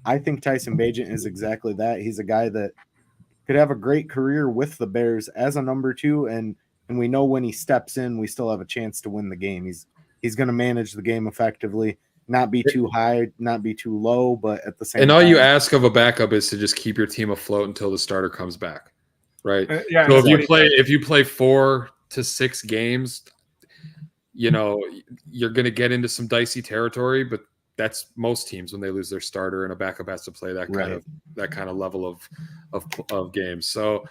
I think Tyson Bagent is exactly that. He's a guy that could have a great career with the Bears as a number 2, and we know when he steps in, we still have a chance to win the game. He's going to manage the game effectively, not be too high, not be too low, but at the same time. And all you ask of a backup is to just keep your team afloat until the starter comes back, right? Yeah. So if you play 4 to 6 games, you're going to get into some dicey territory, but that's most teams when they lose their starter and a backup has to play that kind of level of games. So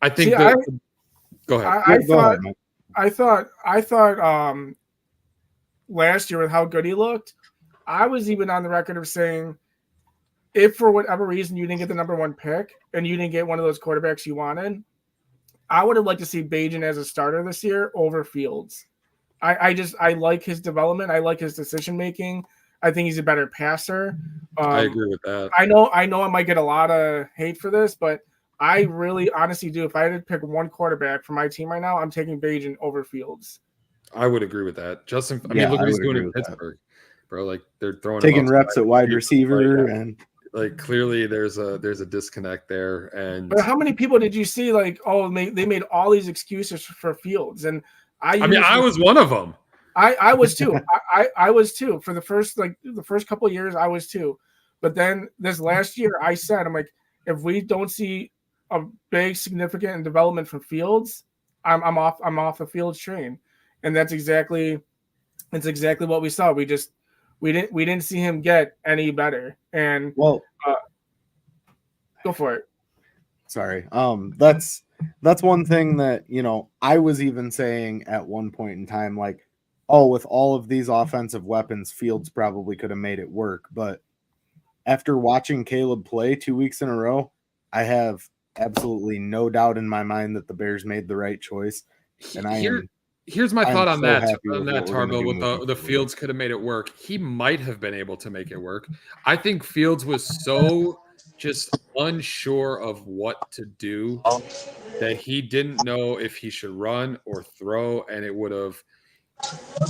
I think go ahead. I thought last year with how good he looked, I was even on the record of saying if for whatever reason you didn't get the number 1 pick and you didn't get one of those quarterbacks you wanted, I would have liked to see Bagent as a starter this year over Fields. I like his development. I like his decision making. I think he's a better passer. I agree with that. I know I might get a lot of hate for this, but I really honestly do. If I had to pick one quarterback for my team right now, I'm taking Bagent over Fields. I would agree with that. Justin, I mean, look what he's doing in Pittsburgh, bro. Like they're taking reps at wide receiver, and like clearly there's a disconnect there. And but how many people did you see they made all these excuses for Fields? And I was one of them. I was too. I was too for the first couple of years. I was too, but then this last year, I said, I'm like, if we don't see a big significant development from Fields, I'm off the Fields train, and that's exactly what we saw. We didn't see him get any better. And go for it. Sorry. That's one thing that, I was even saying at one point in time, like, with all of these offensive weapons, Fields probably could have made it work. But after watching Caleb play 2 weeks in a row, I have absolutely no doubt in my mind that the Bears made the right choice. And here's my thought on that, Tarbill, with the Fields could have made it work. He might have been able to make it work. I think Fields was so just unsure of what to do that he didn't know if he should run or throw, and it would have.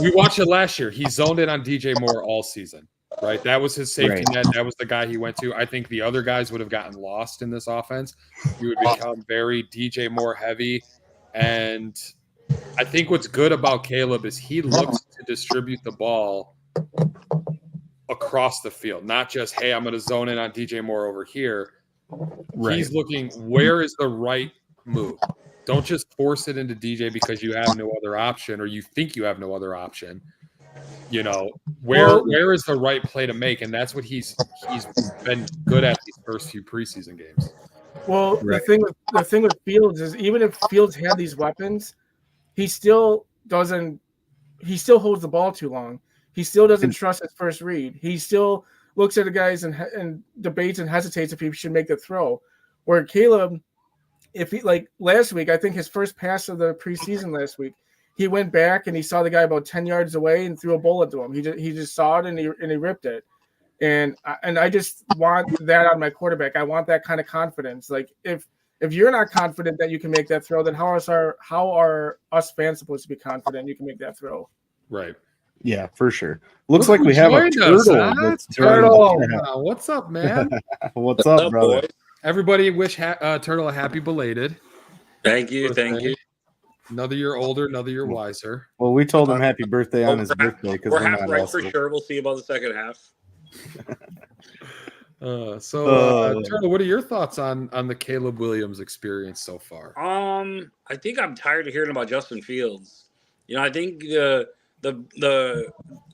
We watched it last year. He zoned in on DJ Moore all season, right? That was his safety net. That was the guy he went to. I think the other guys would have gotten lost in this offense. He would become very DJ Moore heavy, and I think what's good about Caleb is he looks to distribute the ball across the field, not just, hey, I'm going to zone in on DJ Moore over here. Right. He's looking, where is the right move? Don't just force it into DJ because you have no other option or you think you have no other option. Where is the right play to make? And that's what he's been good at these first few preseason games. Well, right. the thing with Fields is even if Fields had these weapons, he still holds the ball too long. He still doesn't trust his first read. He still looks at the guys and debates and hesitates if he should make the throw. Where Caleb, if he, like last week, I think his first pass of the preseason last week, he went back and he saw the guy about 10 yards away and threw a bullet to him. He just saw it and he ripped it. And I just want that on my quarterback. I want that kind of confidence. Like if you're not confident that you can make that throw, then how are us fans supposed to be confident you can make that throw? Right. Yeah, for sure. Looks like we have a turtle. Turtle. What's up, man? What's up, brother? Boy? Everybody wish Turtle a happy belated. Thank you. Thank you. Another year older, another year wiser. Well, we told him happy birthday on his birthday because we're half right for sure. We'll see about the second half. Turtle, what are your thoughts on the Caleb Williams experience so far? I think I'm tired of hearing about Justin Fields. I think the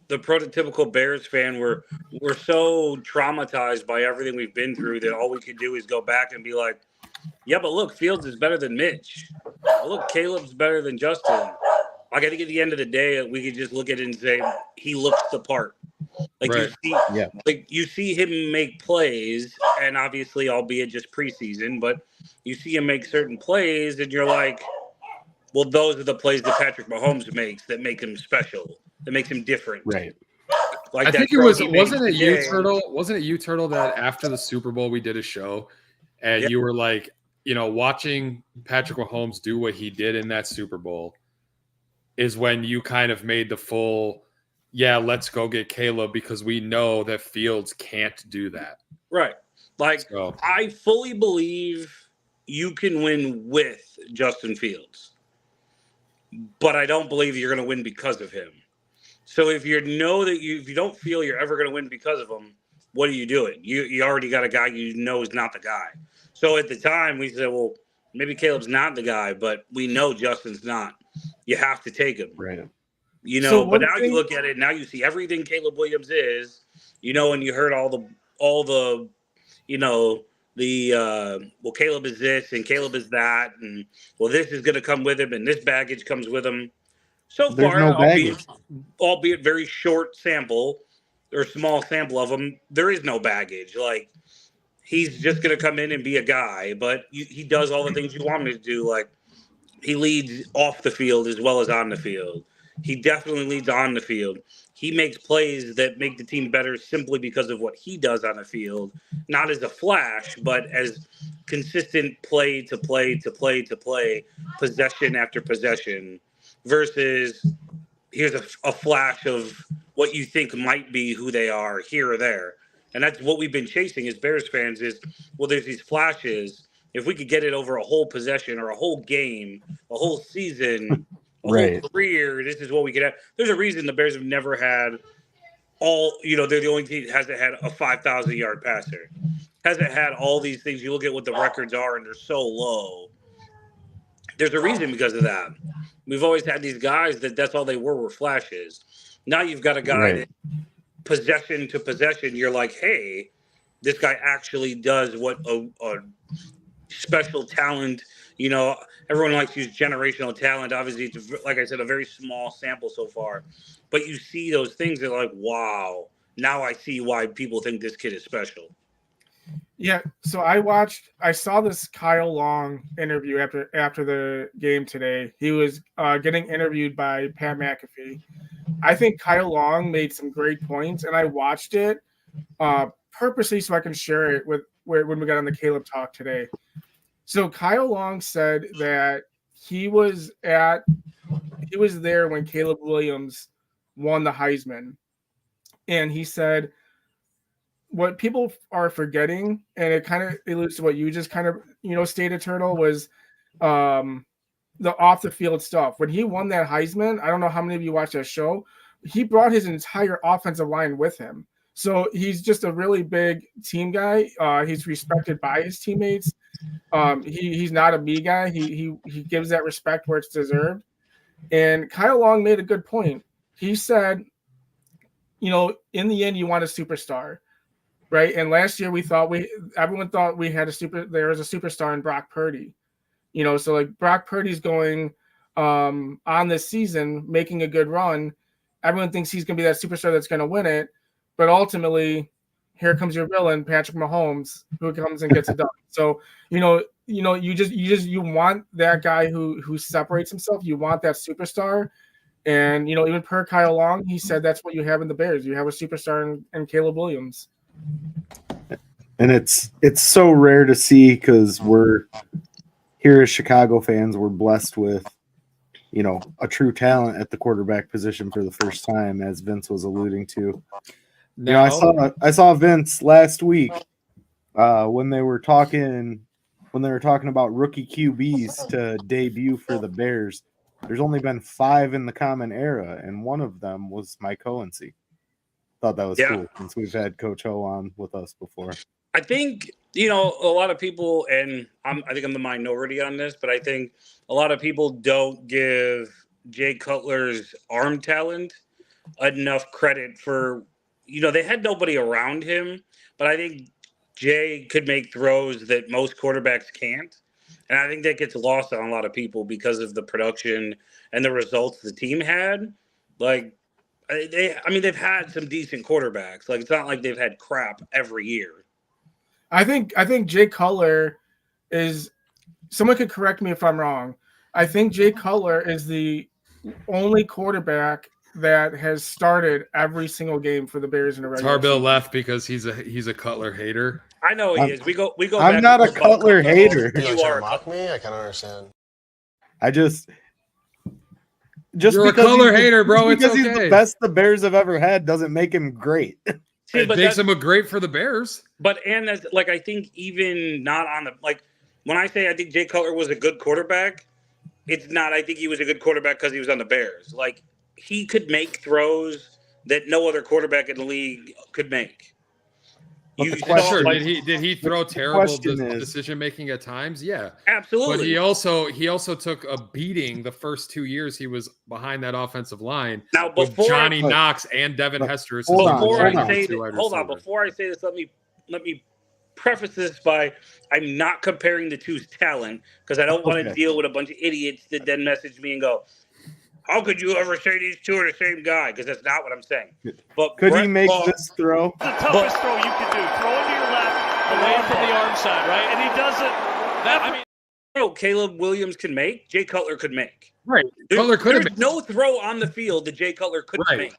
prototypical Bears fan, we're so traumatized by everything we've been through that all we could do is go back and be like, yeah, but look, Fields is better than Mitch. But look, Caleb's better than Justin. Like, I think at the end of the day, we could just look at it and say he looks the part. Like, right. you see him make plays, and obviously, albeit just preseason, but you see him make certain plays, and you're like, well, those are the plays that Patrick Mahomes makes that make him special, that makes him different. Right. Like I think it wasn't it you, Turtle? Wasn't it you, Turtle, that after the Super Bowl we did a show, and you were like, watching Patrick Mahomes do what he did in that Super Bowl is when you kind of made the full, let's go get Caleb because we know that Fields can't do that. Right. Like, I fully believe you can win with Justin Fields, but I don't believe you're going to win because of him. So if you don't feel you're ever going to win because of him, what are you doing? You already got a guy you know is not the guy. So at the time we said, well, maybe Caleb's not the guy, but we know Justin's not. You have to take him. Right. But now you look at it, now you see everything Caleb Williams is, and you heard all the well, Caleb is this and Caleb is that, and well, this is going to come with him and this baggage comes with him. So There's far, no albeit very short sample or small sample of him, there is no baggage. Like, he's just going to come in and be a guy, but he does all the things you want him to do. Like, he leads off the field as well as on the field. He definitely leads on the field. He makes plays that make the team better simply because of what he does on the field, not as a flash, but as consistent play to play to play to play, possession after possession, versus here's a flash of what you think might be who they are here or there. And that's what we've been chasing as Bears fans is, well, there's these flashes. If we could get it over a whole possession or a whole game, a whole season, whole career, this is what we could have. There's a reason the Bears have never had they're the only team that hasn't had a 5,000-yard passer. Hasn't had all these things. You look at what the records are, and they're so low. There's a reason because of that. We've always had these guys that's all they were flashes. Now you've got a guy that possession to possession, you're like, hey, this guy actually does what a special talent, everyone likes to use generational talent. Obviously, it's, like I said, a very small sample so far. But you see those things that are like, wow, now I see why people think this kid is special. Yeah, so I saw this Kyle Long interview after the game today. He was getting interviewed by Pat McAfee. I think Kyle Long made some great points, and I watched it purposely so I can share it when we got on the Caleb Talk today. So Kyle Long said that he was there when Caleb Williams won the Heisman, and he said what people are forgetting, and it kind of alludes to what you just kind of stated, Turtle, was the off the field stuff. When he won that Heisman, I don't know how many of you watched that show. He brought his entire offensive line with him, so he's just a really big team guy. He's respected by his teammates. He's not a me guy. He gives that respect where it's deserved. And Kyle Long made a good point. He said, in the end, you want a superstar, right? And last year everyone thought there was a superstar in Brock Purdy. So like Brock Purdy's going on this season, making a good run. Everyone thinks he's going to be that superstar that's going to win it. But ultimately, here comes your villain, Patrick Mahomes, who comes and gets it done. So, you want that guy who separates himself. You want that superstar. And, even per Kyle Long, he said that's what you have in the Bears. You have a superstar in Caleb Williams. And it's so rare to see because we're here as Chicago fans, we're blessed with, a true talent at the quarterback position for the first time, as Vince was alluding to. Now, I saw Vince last week when they were talking about rookie QBs to debut for the Bears. There's only been 5 in the common era, and one of them was Mike Hohensee. Thought that was cool since we've had Coach Ho on with us before. I think, a lot of people, and I think I'm the minority on this, but I think a lot of people don't give Jay Cutler's arm talent enough credit for, they had nobody around him, but I think Jay could make throws that most quarterbacks can't. And I think that gets lost on a lot of people because of the production and the results the team had. Like, they've had some decent quarterbacks. Like, it's not like they've had crap every year. I think Jay Cutler is – someone could correct me if I'm wrong. I think Jay Cutler is the only quarterback that has started every single game for the Bears in a regular Tarbill season. left because he's a Cutler hater. I know he is. We go. I'm not a Cutler hater. You are mock me? I can't understand. You're a Cutler hater, bro. It's okay. Because he's the best the Bears have ever had doesn't make him great. It makes him a great for the Bears. And that's I think even not on the when I say I think Jay Cutler was a good quarterback, it's not. I think he was a good quarterback because he was on the Bears. He could make throws that no other quarterback in the league could make. Did he throw terrible decision making at times? Yeah, absolutely. But he also took a beating the first 2 years he was behind that offensive line. Now, before Johnny Knox and Devin Hester. Before I say this, let me preface this by I'm not comparing the two's talent because I don't want to deal with a bunch of idiots that then message me and go, how could you ever say these two are the same guy? Because that's not what I'm saying. But could he make this throw? The toughest throw you can do. Throw into your left, away from the arm side, right? And he does it. Caleb Williams can make. Jay Cutler could make. Right. Cutler could have. There's no throw on the field that Jay Cutler couldn't make.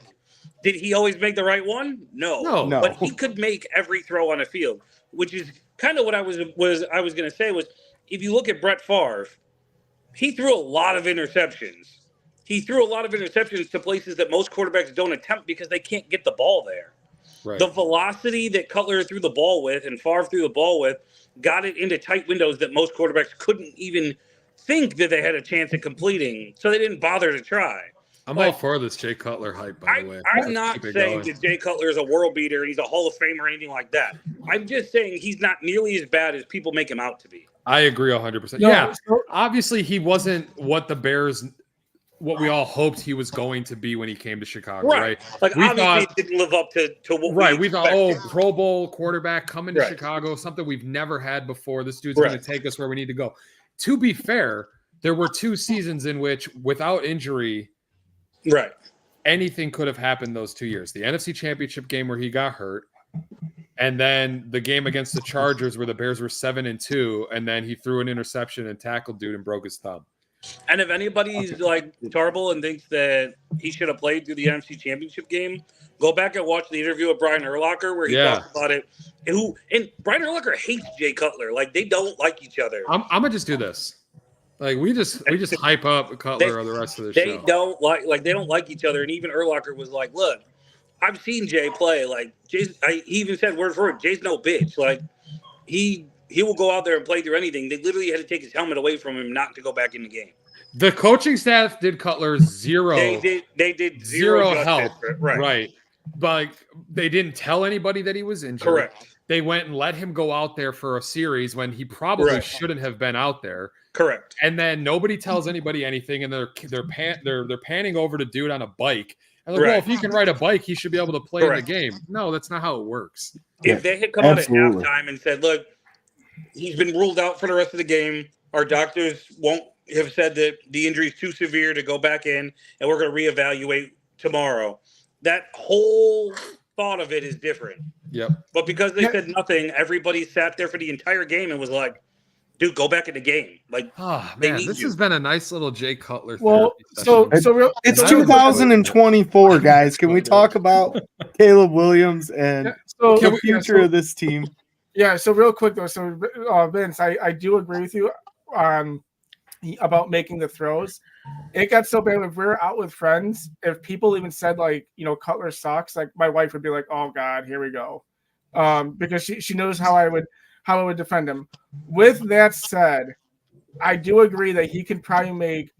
Did he always make the right one? No. But he could make every throw on the field, which is kind of what I was going to say was if you look at Brett Favre, he threw a lot of interceptions. He threw a lot of interceptions to places that most quarterbacks don't attempt because they can't get the ball there. Right. The velocity that Cutler threw the ball with and Favre threw the ball with got it into tight windows that most quarterbacks couldn't even think that they had a chance at completing, so they didn't bother to try. I'm all for this Jay Cutler hype, by the way. I'm not saying that Jay Cutler is a world beater and he's a Hall of Famer or anything like that. I'm just saying he's not nearly as bad as people make him out to be. I agree 100%. Obviously he wasn't what the Bears – what we all hoped he was going to be when he came to Chicago, right? Obviously he didn't live up to what we thought, Pro Bowl quarterback coming to Chicago, something we've never had before. This dude's going to take us where we need to go. To be fair, there were 2 seasons in which, without injury, anything could have happened those 2 years. The NFC Championship game where he got hurt, and then the game against the Chargers where the Bears were 7-2, and then he threw an interception and tackled dude and broke his thumb. And if anybody's like Tarbill and thinks that he should have played through the NFC Championship game, go back and watch the interview with Brian Urlacher where he talks about it. And Brian Urlacher hates Jay Cutler. They don't like each other. I'm gonna just do this. We just hype up Cutler or the rest of the show. They don't they don't like each other. And even Urlacher was like, "Look, I've seen Jay play. He even said word for word, Jay's no bitch. He will go out there and play through anything." They literally had to take his helmet away from him not to go back in the game. The coaching staff did Cutler zero. They did zero help. Right. But they didn't tell anybody that he was injured. Correct. They went and let him go out there for a series when he probably shouldn't have been out there. Correct. And then nobody tells anybody anything, and they're panning over to dude on a bike. And well, if he can ride a bike, he should be able to play in the game. No, that's not how it works. If they had come out at halftime and said, "Look, he's been ruled out for the rest of the game. Our doctors won't have said that the injury is too severe to go back in, and we're going to reevaluate tomorrow." That whole thought of it is different. Yep. But because they said nothing, everybody sat there for the entire game and was like, dude, go back in the game. Like, Oh they man, need this you. has been a nice little Jay Cutler. Well, therapy session. It's I 2024, guys. Can we talk about Caleb Williams and the future of this team? Yeah, so real quick though, so Vince, I do agree with you about making the throws. It got so bad if we were out with friends, if people even said like, Cutler sucks, like my wife would be like, oh God, here we go. Because she knows how I would defend him. With that said, I do agree that he can probably make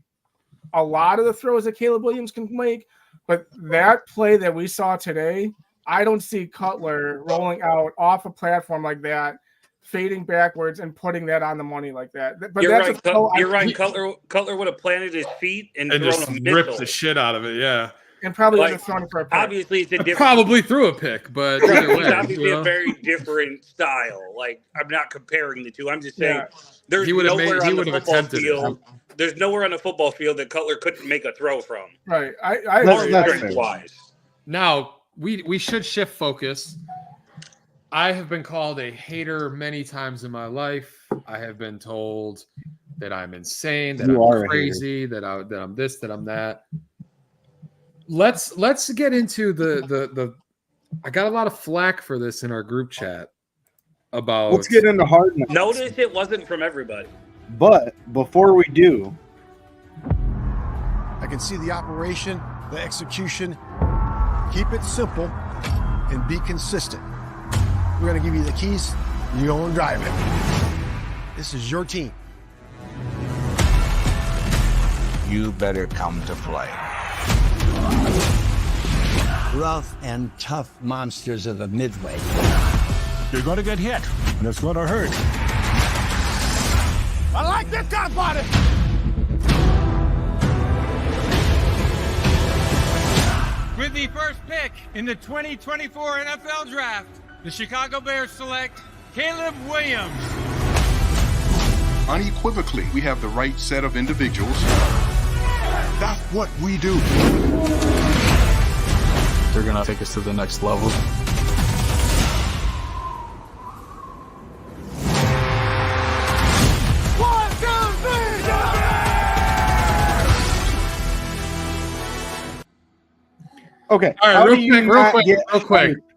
a lot of the throws that Caleb Williams can make, but that play that we saw today, I don't see Cutler rolling out off a platform like that, fading backwards and putting that on the money like that. But You're that's right. You're right. Cutler would have planted his feet and thrown just a ripped missile. the shit out of it. Yeah, and probably would Like, have thrown it for a pick. Obviously, it's a different. probably threw a pick, but either way, It's obviously a very different style. Like, I'm not comparing the two. I'm just saying there's nowhere on the football field. There's nowhere on the football field that Cutler couldn't make a throw from. Right. Strength wise. Now we should shift focus. I have been called a hater many times in my life. I have been told that I'm insane, that I'm crazy, that I'm this, that I'm that. Let's get into the I got a lot of flack for this in our group chat about. Let's get into Hard Knocks. Notice it wasn't from everybody. But before we do, I can see the operation, the execution. Keep it simple and be consistent. We're going to give you the keys. You go and drive it. This is your team. You better come to play. Rough and tough monsters of the Midway. You're going to get hit, and it's going to hurt. I like this guy body. With the first pick in the 2024 NFL Draft, the Chicago Bears select Caleb Williams. Unequivocally, we have the right set of individuals. That's what we do. They're going to take us to the next level. Okay. All right,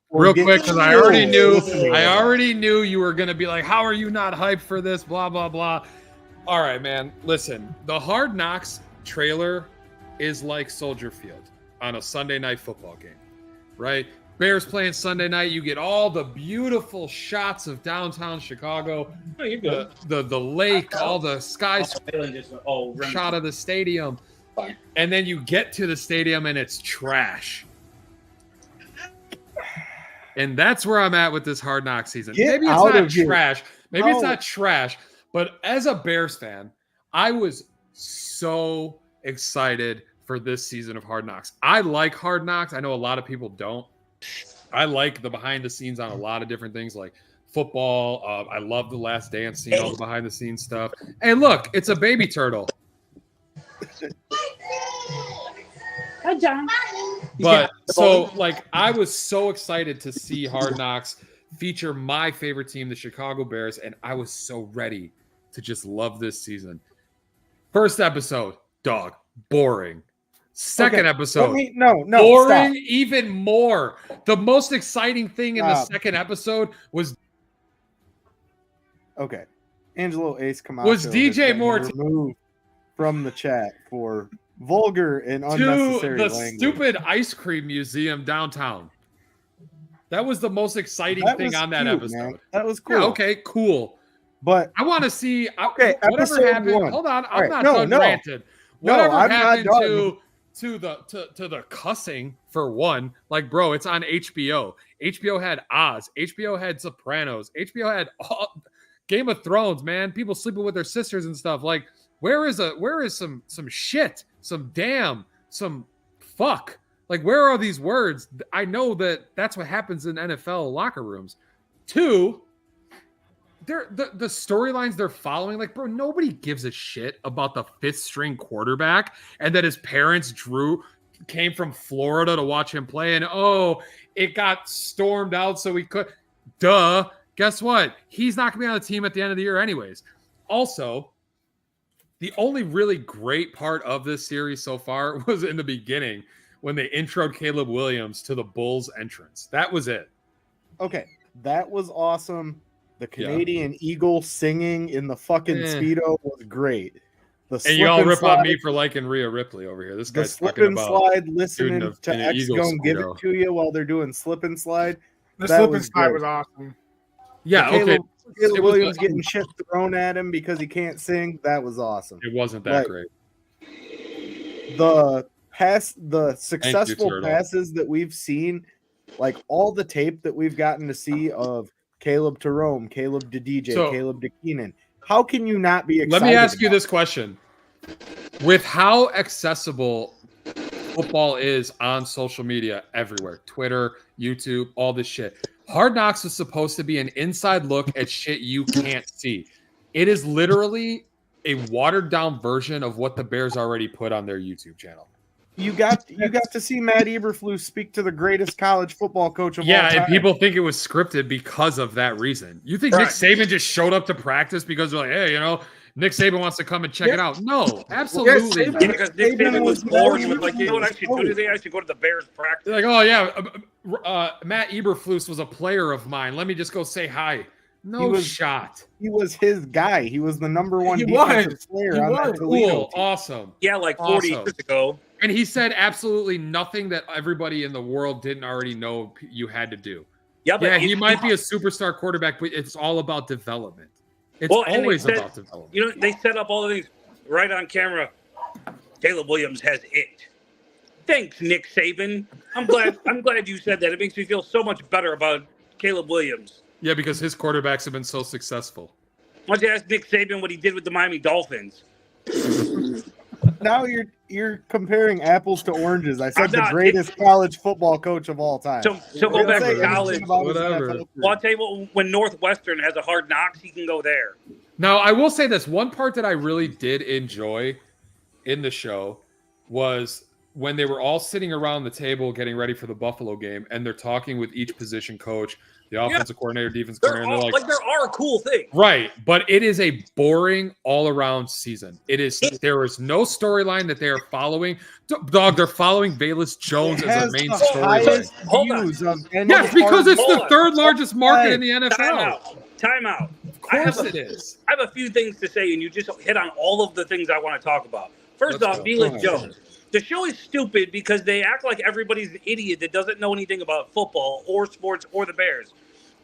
real quick, because I already knew you were gonna be like, how are you not hyped for this? Blah blah blah. All right, man. Listen, the Hard Knocks trailer is like Soldier Field on a Sunday night football game, right? Bears playing Sunday night. You get all the beautiful shots of downtown Chicago, the lake, all the skyscrapers, shot of the stadium. And then you get to the stadium and it's trash. And that's where I'm at with this Hard Knock season. Maybe it's not trash. Maybe it's not trash. But as a Bears fan, I was so excited for this season of Hard Knocks. I like Hard Knocks. I know a lot of people don't. I like the behind the scenes on a lot of different things like football. I love the Last Dance scene, all the behind the scenes stuff. Hey, look, it's a baby turtle. Hi, John. But so, I was so excited to see Hard Knocks feature my favorite team, the Chicago Bears, and I was so ready to just love this season. First episode, dog, boring. Second episode, boring stop. Even more. The most exciting thing in the second episode was Angelo Ace Camacho was DJ Moore removed from the chat for vulgar and unnecessary to the language. stupid ice cream museum downtown. That was the most exciting thing on that episode. Man. That was cool. Yeah, okay, cool. But I want to see whatever happened. One. Hold on, I'm not done ranted. Whatever happened to the cussing for one? Like, bro, it's on HBO. HBO had Oz. HBO had Sopranos. HBO had Game of Thrones. Man, people sleeping with their sisters and stuff. Like, where is some shit, some damn, some fuck? Like, where are these words? I know that's what happens in NFL locker rooms. Two, the storylines they're following, like, bro, nobody gives a shit about the fifth string quarterback and that his parents came from Florida to watch him play, and it got stormed out so he could. Duh. Guess what? He's not gonna be on the team at the end of the year anyways. Also, the only really great part of this series so far was in the beginning when they introed Caleb Williams to the Bulls entrance. That was it. Okay, that was awesome. The Canadian Eagle singing in the fucking Speedo was great. And you all rip on me for liking Rhea Ripley over here. This guy's slip talking and about slide, listening to X Gon give it to you while they're doing slip and slide. The slip and slide was awesome. Yeah, Caleb Williams getting shit thrown at him because he can't sing. That was awesome. It wasn't that great. The successful passes that we've seen, like all the tape that we've gotten to see of Caleb to Rome, Caleb to DJ, Caleb to Keenan. How can you not be excited? Let me ask you this question. With how accessible football is on social media everywhere, Twitter, YouTube, all this shit. Hard Knocks is supposed to be an inside look at shit you can't see. It is literally a watered down version of what the Bears already put on their YouTube channel. You got to see Matt Eberflus speak to the greatest college football coach of all time. Yeah, and people think it was scripted because of that reason. You think Nick Saban just showed up to practice because they're like, hey, Nick Saban wants to come and check it out? No, absolutely not. Because Nick Saban was bored. He was like, you know what I should do today? I should go to the Bears practice. Like, oh, yeah, Matt Eberflus was a player of mine. Let me just go say hi. Shot. He was his guy. He was the number one defensive player on that Toledo team. Awesome. Yeah, like 40 years ago. And he said absolutely nothing that everybody in the world didn't already know you had to do. Yeah, but he might be a superstar quarterback, but it's all about development. It's always about development. They set up all of these right on camera. Caleb Williams has it. Thanks, Nick Saban. I'm glad you said that. It makes me feel so much better about Caleb Williams. Yeah, because his quarterbacks have been so successful. Why don't you ask Nick Saban what he did with the Miami Dolphins? Now you're comparing apples to oranges. I said the greatest college football coach of all time. So go back to college. Whatever. Well, I'll tell you what, when Northwestern has a Hard Knocks, he can go there. Now, I will say this. One part that I really did enjoy in the show was when they were all sitting around the table getting ready for the Buffalo game, and they're talking with each position coach, the offensive coordinator, defense coordinator, and they're like, there are cool things. Right, but it is a boring all-around season. There is no storyline that they are following. Dog, they're following Velus Jones as their main storyline. Hold on. Yes, because it's the third largest market in the NFL. Time out. Of course it is. I have a few things to say, and you just hit on all of the things I want to talk about. First off, Velus Jones. The show is stupid because they act like everybody's an idiot that doesn't know anything about football or sports or the Bears.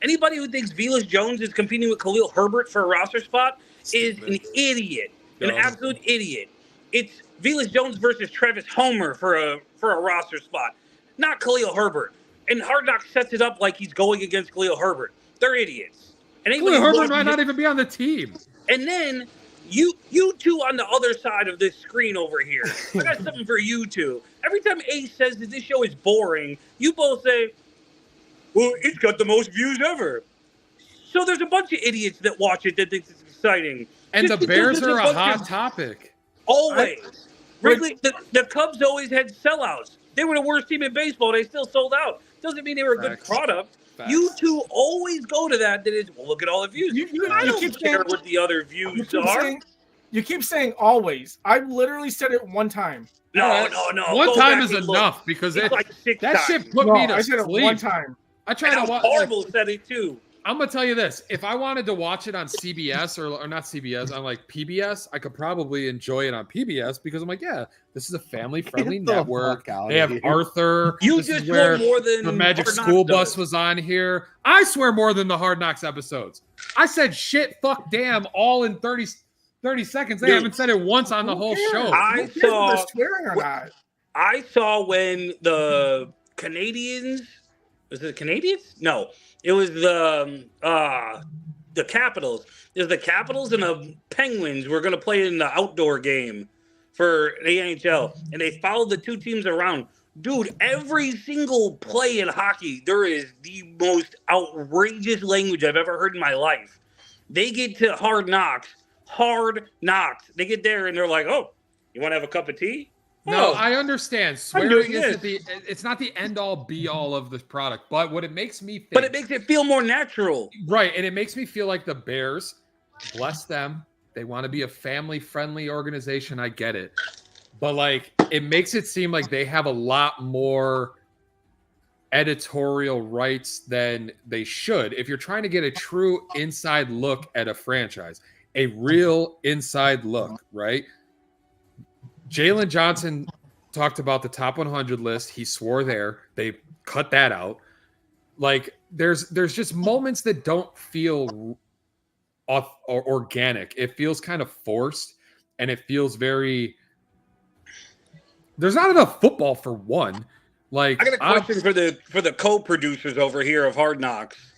Anybody who thinks Velus Jones is competing with Khalil Herbert for a roster spot is an idiot, an absolute idiot. It's Velus Jones versus Travis Homer for a roster spot, not Khalil Herbert. And Hard Knocks sets it up like he's going against Khalil Herbert. They're idiots. And Khalil Herbert might not even be on the team. And then you two on the other side of this screen over here, I got something for you two. Every time Ace says that this show is boring, you both say, well, it's got the most views ever. So there's a bunch of idiots that watch it that thinks it's exciting. And the Bears are a hot topic. Always. Frankly, the Cubs always had sellouts. They were the worst team in baseball. They still sold out. Doesn't mean they were a good product. You two always go to that is, well, look at all the views. I don't care what the other views are. You keep saying always. I literally said it one time. No. One time is enough because that shit put me to sleep. I said it one time. I tried to watch. Horrible said it too. I'm gonna tell you this: if I wanted to watch it on CBS or not CBS, on like PBS, I could probably enjoy it on PBS because I'm like, yeah, this is a family-friendly network. They have Arthur. You just swear more than the Magic School Bus was on here. I swear more than the Hard Knocks episodes. I said shit, fuck, damn, all in 30 seconds. They haven't said it once on the whole show. I saw when the Canadians. Was it the Canadians? No, it was the Capitals. It was the Capitals and the Penguins were going to play in the outdoor game for the NHL, and they followed the two teams around. Dude, every single play in hockey, there is the most outrageous language I've ever heard in my life. They get to Hard Knocks. They get there and they're like, "Oh, you want to have a cup of tea?" No, I understand. Swearing isn't it's not the end all be all of this product, but what it makes me think, but it makes it feel more natural. Right, and it makes me feel like the Bears, bless them, They want to be a family-friendly organization. I get it. But, like, it makes it seem like they have a lot more editorial rights than they should. If you're trying to get a true inside look at a franchise, a real inside look, right? Jalen Johnson talked about the top 100 list. He swore there. They cut that out. Like, there's just moments that don't feel organic. It feels kind of forced, and it feels very. There's not enough football for one. Like, I got a question for the co-producers over here of Hard Knocks.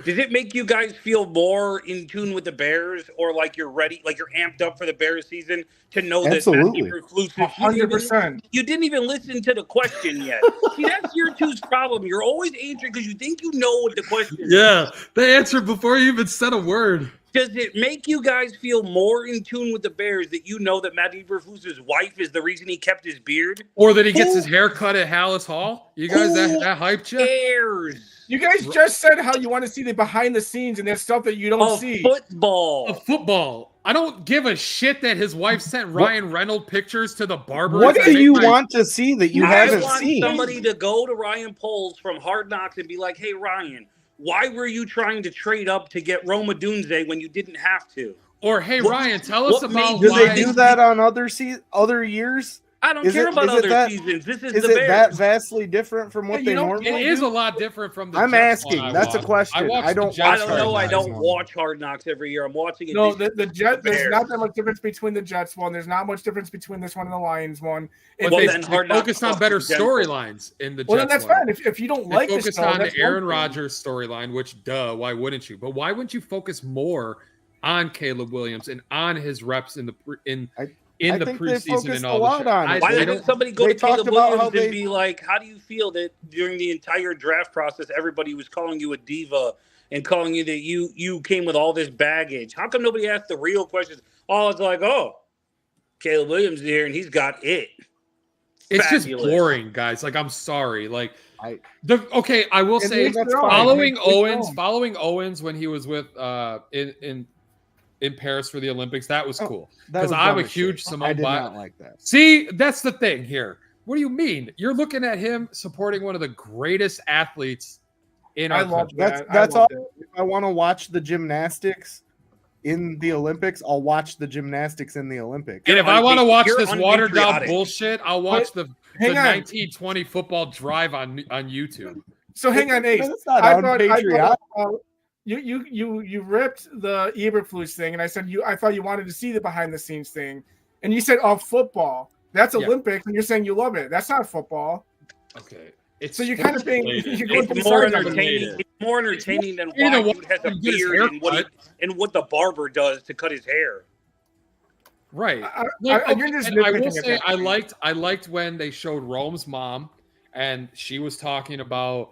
Does it make you guys feel more in tune with the Bears, or like you're ready, like you're amped up for the Bears season to know that Absolutely. 100%. You didn't even listen to the question yet. See, that's your two's problem. You're always answering because you think you know what the question is. Yeah, they answered before you even said a word. Does it make you guys feel more in tune with the Bears that you know that Matt Eberflus's wife is the reason he kept his beard? Or that he gets his hair cut at Hallis Hall? You guys, that hyped you? Cares? You guys just said how you want to see the behind the scenes and there's stuff that you don't see. Football. I don't give a shit that his wife sent Ryan Reynolds pictures to the barber. What do you want to see that you haven't seen? I want somebody to go to Ryan Poles from Hard Knocks and be like, hey, Ryan, why were you trying to trade up to get Roma Dunze when you didn't have to? Or, hey, Ryan, tell us about do they do that on other years? I don't care about other seasons. This is the Bears. Is it that vastly different from what they normally do? It is a lot different from the I'm Jets asking. one That's a question. I don't know. I don't watch Hard Knocks every year. I'm watching it. No, the Jets. There's not that much difference between the Jets one. There's not much difference between this one and the Lions one. But they focused on better storylines in the Jets. Well, then that's one. fine. If you don't like focus the show, on the Aaron Rodgers storyline, which why wouldn't you? But why wouldn't you focus more on Caleb Williams and on his reps in the preseason and all that? Why didn't somebody go to Caleb Williams and be like, how do you feel that during the entire draft process, everybody was calling you a diva and calling you that you came with all this baggage? How come nobody asked the real questions? Oh, it's like, Caleb Williams is here and he's got it. It's just boring, guys. Like, I'm sorry. Like, I will say following Owens when he was with in Paris for the Olympics, that was cool. Because I'm a huge Simone I did not like that. See, that's the thing here. What do you mean? You're looking at him supporting one of the greatest athletes in our country. That's all. If I want to watch the gymnastics in the Olympics, I'll watch the gymnastics in the Olympics. And if I want to watch this watered down bullshit, I'll watch the 1920 football drive on YouTube. So hang on, Ace. You ripped the Eberflus thing, and I said I thought you wanted to see the behind the scenes thing, and you said football. That's Olympics, and you're saying you love it. That's not football. Okay. So you're kind of being it's more entertaining. It's more entertaining than why dude has a beard and what the barber does to cut his hair. Right. I will say I liked when they showed Rome's mom, and she was talking about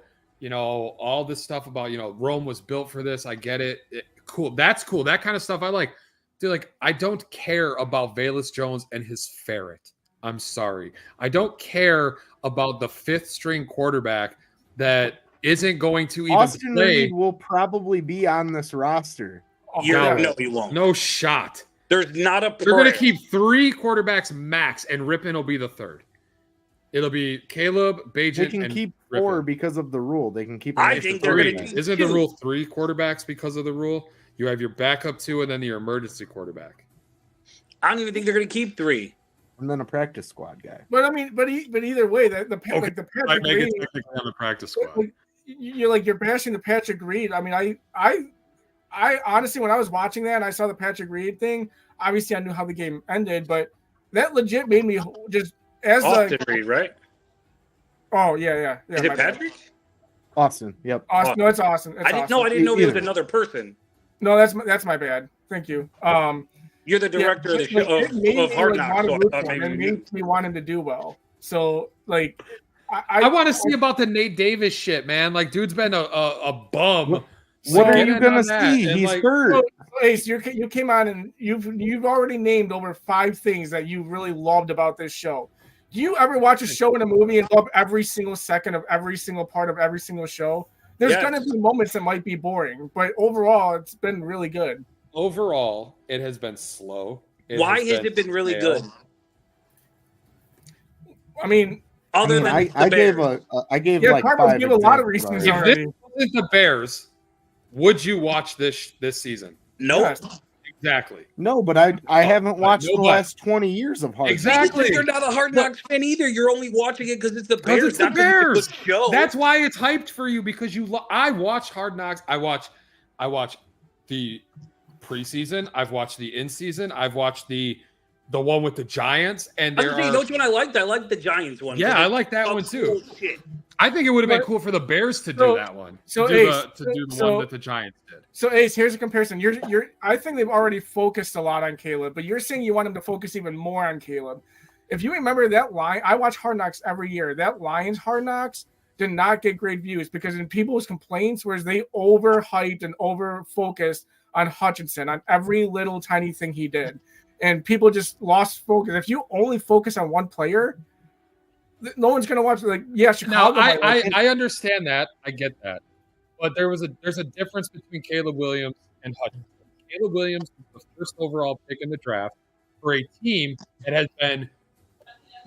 all this stuff about Rome was built for this. I get it. Cool. That's cool. That kind of stuff I like. Dude, like, I don't care about Velus Jones and his ferret. I'm sorry. I don't care about the fifth string quarterback that isn't going to even Austin play. Reed will probably be on this roster. No, he won't. No shot. There's not a. They're going to keep 3 quarterbacks max, and Rippon will be the 3rd. It'll be Caleb, Bagent, They can and keep Rippon. 4 because of the rule. They can keep. I think they're going to keep. Isn't the rule 3 quarterbacks because of the rule? You have your backup 2, and then your emergency quarterback. I don't even think they're going to keep 3. And then a practice squad guy. But I mean, but either way, the Patrick Reed on the practice squad. You're bashing the Patrick Reed. I mean, I honestly, when I was watching that and I saw the Patrick Reed thing, obviously I knew how the game ended, but that legit made me just as Austin Reed, right? Oh yeah. Is it Patrick? Austin. Yep. Austin. No, it's Austin. I didn't know there was another person. No, that's my bad. Thank you. You're the director of the show of Hard Knocks, so I thought maybe it made me want him to do well. So, like, I want to see about the Nate Davis shit, man. Like, dude's been a bum. What are you gonna see? He's hurt. So, Ace, you came on and you've already named over 5 things that you really loved about this show. Do you ever watch a show in a movie and love every single second of every single part of every single show? There's gonna be moments that might be boring, but overall, it's been really good. overall, it has been slow. Why has it been really good? I mean, I gave like Carlos 5 gave a lot of examples reasons already. If this wasn't the Bears, would you watch this season? Nope. Yes. Exactly. No, but I haven't watched the last 20 years of Hard Knocks. Exactly. You're not a Hard Knocks fan either. You're only watching it because it's the Bears. It's the not 'cause it's a Bears. good show. That's why it's hyped for you because I watch Hard Knocks. I watch the preseason. I've watched the in season. I've watched the one with the Giants. And You know which one I liked? I liked the Giants one. Yeah, I like that one too. Shit. I think it would have been cool for the Bears to do that one. So to do the one that the Giants did. So Ace, here's a comparison. I think they've already focused a lot on Caleb, but you're saying you want him to focus even more on Caleb. If you remember that line, I watch Hard Knocks every year. That Lions Hard Knocks did not get great views because in people's complaints, whereas they overhyped and over-focused on Hutchinson, on every little tiny thing he did. And people just lost focus. If you only focus on one player, no one's going to watch. Like, yeah, Chicago. No, I understand that. I get that. But there's a difference between Caleb Williams and Hutchinson. Caleb Williams was the first overall pick in the draft for a team that has been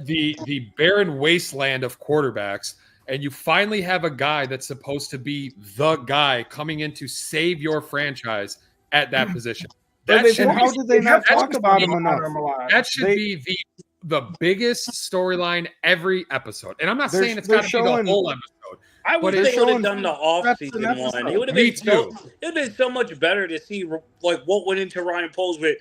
the barren wasteland of quarterbacks, and you finally have a guy that's supposed to be the guy coming in to save your franchise at that position. How did they not talk about him enough? That should be the biggest storyline every episode. And I'm not saying it's got to be the whole episode. I wish they would have done the off-season one. It would have been so much better to see like what went into Ryan Poles with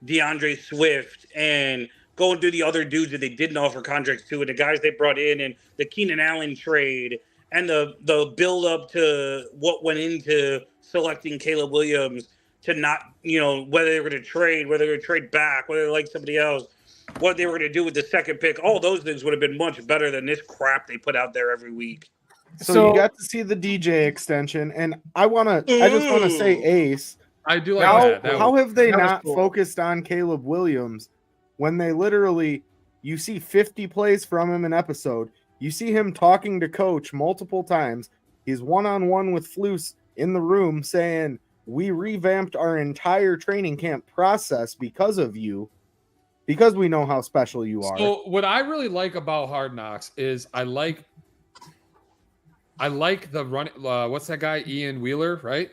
DeAndre Swift and going through the other dudes that they didn't offer contracts to, and the guys they brought in, and the Keenan Allen trade, and the build up to what went into selecting Caleb Williams to not, whether they were going to trade, whether they were going to trade back, whether they like somebody else, what they were going to do with the second pick. All those things would have been much better than this crap they put out there every week. So you got to see the DJ extension, and I just want to say, Ace, I do like that. How have they not focused on Caleb Williams when they literally, you see 50 plays from him an episode, you see him talking to coach multiple times, he's one-on-one with Flus in the room saying, we revamped our entire training camp process because of you, because we know how special you are. So what I really like about Hard Knocks is I like the run. What's that guy? Ian Wheeler, right?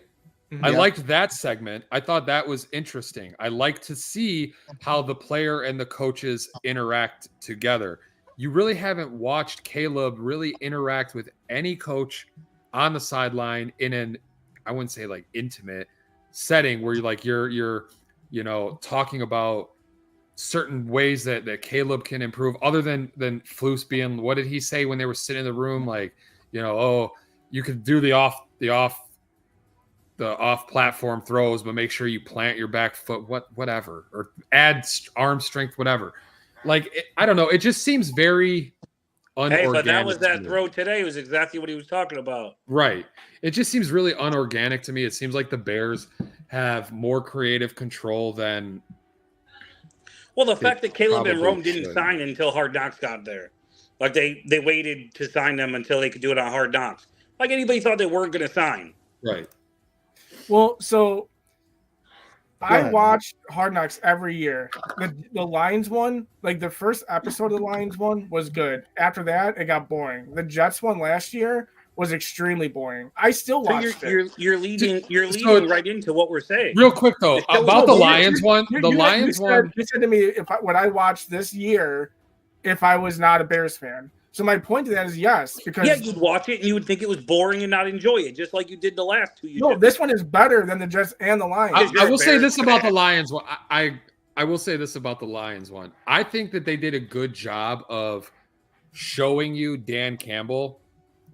Mm-hmm. I liked that segment. I thought that was interesting. I like to see how the player and the coaches interact together. You really haven't watched Caleb really interact with any coach on the sideline in an, I wouldn't say like intimate setting where you're talking about certain ways that Caleb can improve other than Flus being, what did he say when they were sitting in the room? Like, you could do the off platform throws, but make sure you plant your back foot, whatever, or add arm strength, whatever. Like, I don't know. It just seems very unorganic. Hey, but that throw today was exactly what he was talking about. Right. It just seems really unorganic to me. It seems like the Bears have more creative control than. Well, the fact that Caleb and Rome didn't sign until Hard Knocks got there. Like, they waited to sign them until they could do it on Hard Knocks. Like, anybody thought they weren't going to sign. Right. Well, so I watch Hard Knocks every year. The Lions one, like the first episode of the Lions one was good. After that, it got boring. The Jets one last year was extremely boring. I still watched it. You're leading right into what we're saying. Real quick though, about the Lions one. You said to me would I watch this year if I was not a Bears fan. So my point to that is yes, because you'd watch it and you would think it was boring and not enjoy it, just like you did the last 2 years. No, this one is better than the Jets and the Lions. I will say this about the Lions one. I will say this about the Lions one. I think that they did a good job of showing you Dan Campbell,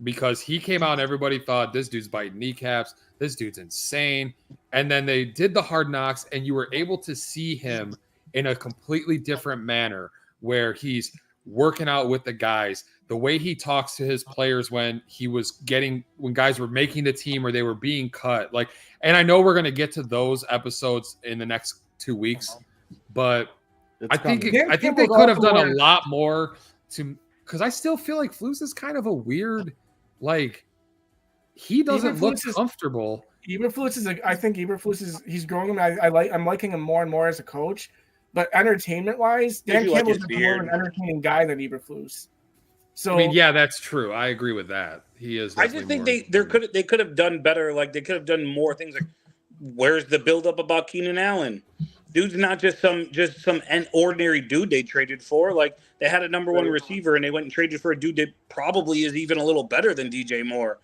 because he came out and everybody thought this dude's biting kneecaps, this dude's insane. And then they did the Hard Knocks and you were able to see him in a completely different manner where he's working out with the guys, the way he talks to his players when guys were making the team or they were being cut. And I know we're going to get to those episodes in the next 2 weeks, but I think they could have done a lot more because I still feel like Flus is kind of a weird, he doesn't look comfortable Eberflus I think Eberflus he's growing him. I'm liking him more and more as a coach. But entertainment wise, Dan Campbell's more of an entertaining guy than Eberflus. So I mean, yeah, that's true. I agree with that. He is. I just think they could have done better. Like they could have done more things. Like, where's the buildup about Keenan Allen? Dude's not just some ordinary dude they traded for. Like they had a number one receiver and they went and traded for a dude that probably is even a little better than DJ Moore.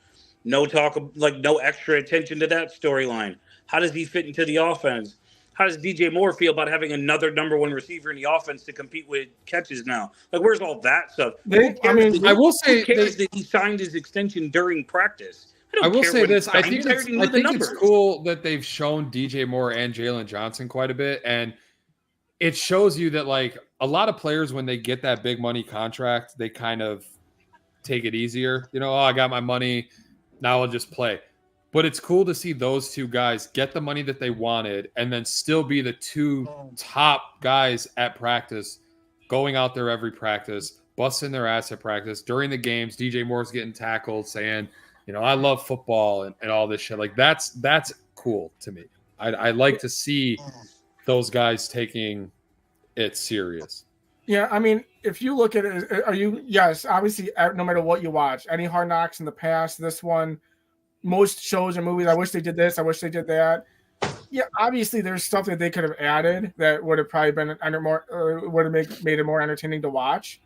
No talk, like no extra attention to that storyline. How does he fit into the offense? How does DJ Moore feel about having another number one receiver in the offense to compete with catches now? Like, where's all that stuff? I will say that he signed his extension during practice. I will say this. I think it's cool that they've shown DJ Moore and Jalen Johnson quite a bit. And it shows you that, like, a lot of players, when they get that big money contract, they kind of take it easier. You know, I got my money. Now I'll just play. But it's cool to see those two guys get the money that they wanted and then still be the two top guys at practice, going out there every practice, busting their ass at practice. During the games, DJ Moore's getting tackled, saying, you know, I love football and all this shit. Like, that's cool to me. I like to see those guys taking it serious. Yeah, I mean, if you look at it, yes, obviously, no matter what you watch, any Hard Knocks in the past, this one, most shows or movies, I wish they did this, I wish they did that. Yeah, obviously there's stuff that they could have added that would have probably been would have made it more entertaining to watch.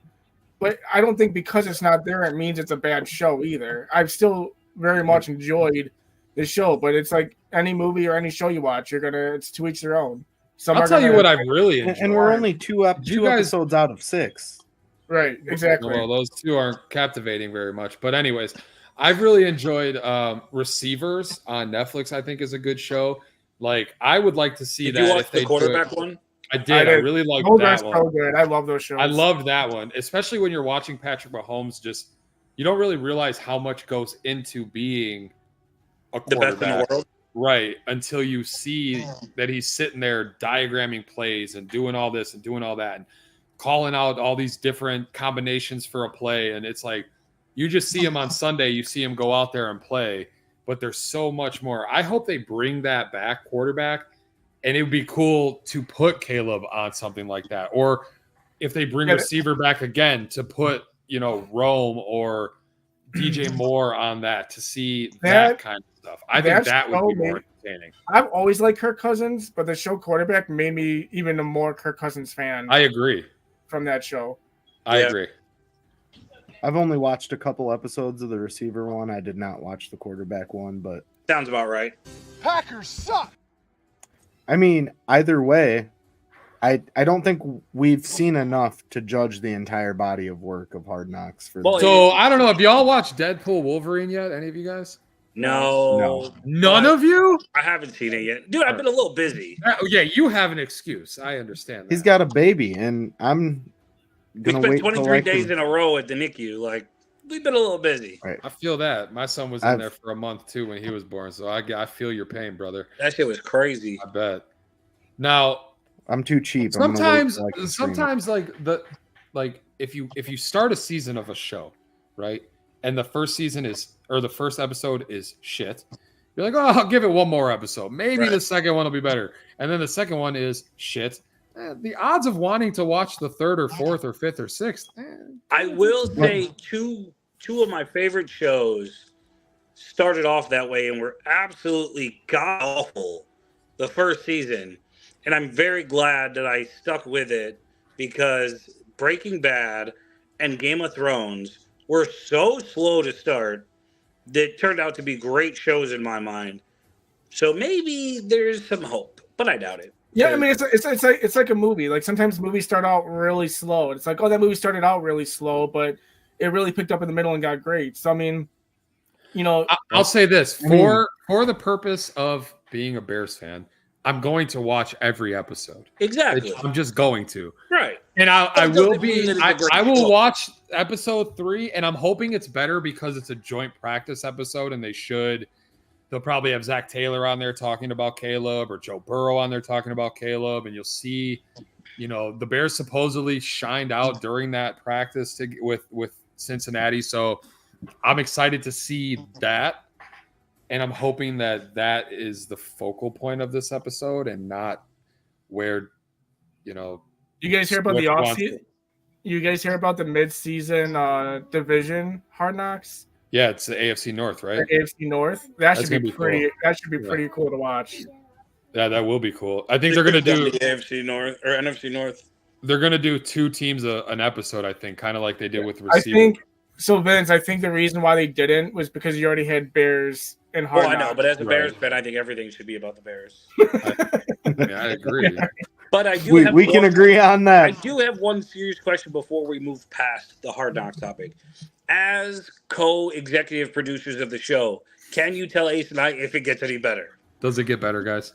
But I don't think because it's not there, it means it's a bad show either. I've still very much enjoyed the show, but it's like any movie or any show you watch, it's to each their own. I'll tell you what I really enjoyed. And we're only two episodes out of 6. Right, exactly. Well, those two aren't captivating very much. But anyways, I've really enjoyed Receivers on Netflix. I think is a good show. Like, I would like to see Did that. You watch the quarterback one? I did. I really liked that one. So good. I love those shows. I loved that one, especially when you're watching Patrick Mahomes. Just you don't really realize how much goes into being a quarterback, the best in the world, right? Until you see that he's sitting there diagramming plays and doing all this and doing all that and calling out all these different combinations for a play, and it's like. You just see him on Sunday. You see him go out there and play, but there's so much more. I hope they bring that back, quarterback, and it would be cool to put Caleb on something like that. Or if they bring receiver back again, to put, you know, Rome or DJ Moore on that to see that kind of stuff. I think that would be more entertaining. I've always liked Kirk Cousins, but the show Quarterback made me even a more Kirk Cousins fan. I agree. From that show. I agree. I've only watched a couple episodes of the receiver one. I did not watch the quarterback one, but sounds about right. Packers suck. I mean, either way, I don't think we've seen enough to judge the entire body of work of Hard Knocks. So I don't know if y'all watched Deadpool Wolverine yet. Any of you guys? No. None of you? I haven't seen it yet, dude. I've been a little busy. Yeah, you have an excuse. I understand that. He's got a baby, and I'm. We spent 23 days in a row at the NICU. Like, we've been a little busy. Right. I feel that. My son was in there for a month, too, when he was born. So I feel your pain, brother. That shit was crazy. I bet. Now, I'm too cheap. Sometimes if you start a season of a show, right, and the first episode is shit, you're like, oh, I'll give it one more episode. Maybe the second one will be better. And then the second one is shit. The odds of wanting to watch the third or fourth or fifth or sixth. I will say two of my favorite shows started off that way and were absolutely god awful the first season. And I'm very glad that I stuck with it because Breaking Bad and Game of Thrones were so slow to start that turned out to be great shows in my mind. So maybe there's some hope, but I doubt it. Yeah, I mean, it's like a movie. Like sometimes movies start out really slow. It's like, oh, that movie started out really slow, but it really picked up in the middle and got great. So I mean, you know, I'll say this for the purpose of being a Bears fan, I'm going to watch every episode. Exactly, I'm just going to. Right, and I will watch episode 3, and I'm hoping it's better because it's a joint practice episode, and they'll probably have Zach Taylor on there talking about Caleb or Joe Burrow on there talking about Caleb. And you'll see, you know, the Bears supposedly shined out during that practice with Cincinnati. So I'm excited to see that. And I'm hoping that is the focal point of this episode and not where, you guys hear about the offseason? You guys hear about the mid-season division Hard Knocks? Yeah, it's the AFC North, right? The AFC North. That should be pretty. Cool. That should be pretty cool to watch. Yeah, that will be cool. I think they're going to do the AFC North or NFC North. They're going to do 2 teams an episode, I think, kind of like they did with receivers. I think so, Vince. I think the reason why they didn't was because you already had Bears and Hard Knocks. I know, but as a Bears fan, I think everything should be about the Bears. I agree. But I do. We can agree on that. I do have one serious question before we move past the Hard Knocks topic. As co-executive producers of the show, can you tell Ace and I if it gets any better? Does it get better, guys?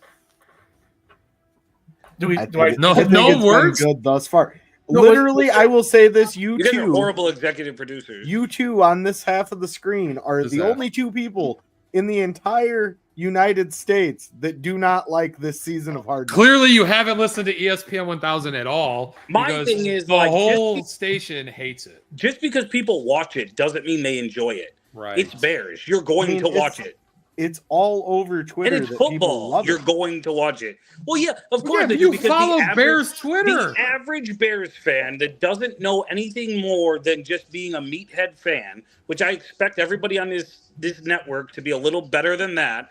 No words. Good thus far. Literally, I will say this: you guys two are horrible executive producers. You two on this half of the screen are the only 2 people in the entire United States that do not like this season of Hard Knocks. Clearly, you haven't listened to ESPN 1000 at all. My thing is, the whole station hates it. Just because people watch it doesn't mean they enjoy it. Right? It's Bears. You're going to watch it. It's all over Twitter. And it's football. You're going to watch it. Well, yeah, of course. Yeah, you follow Bears Twitter. The average Bears fan that doesn't know anything more than just being a meathead fan, which I expect everybody on this network to be a little better than that,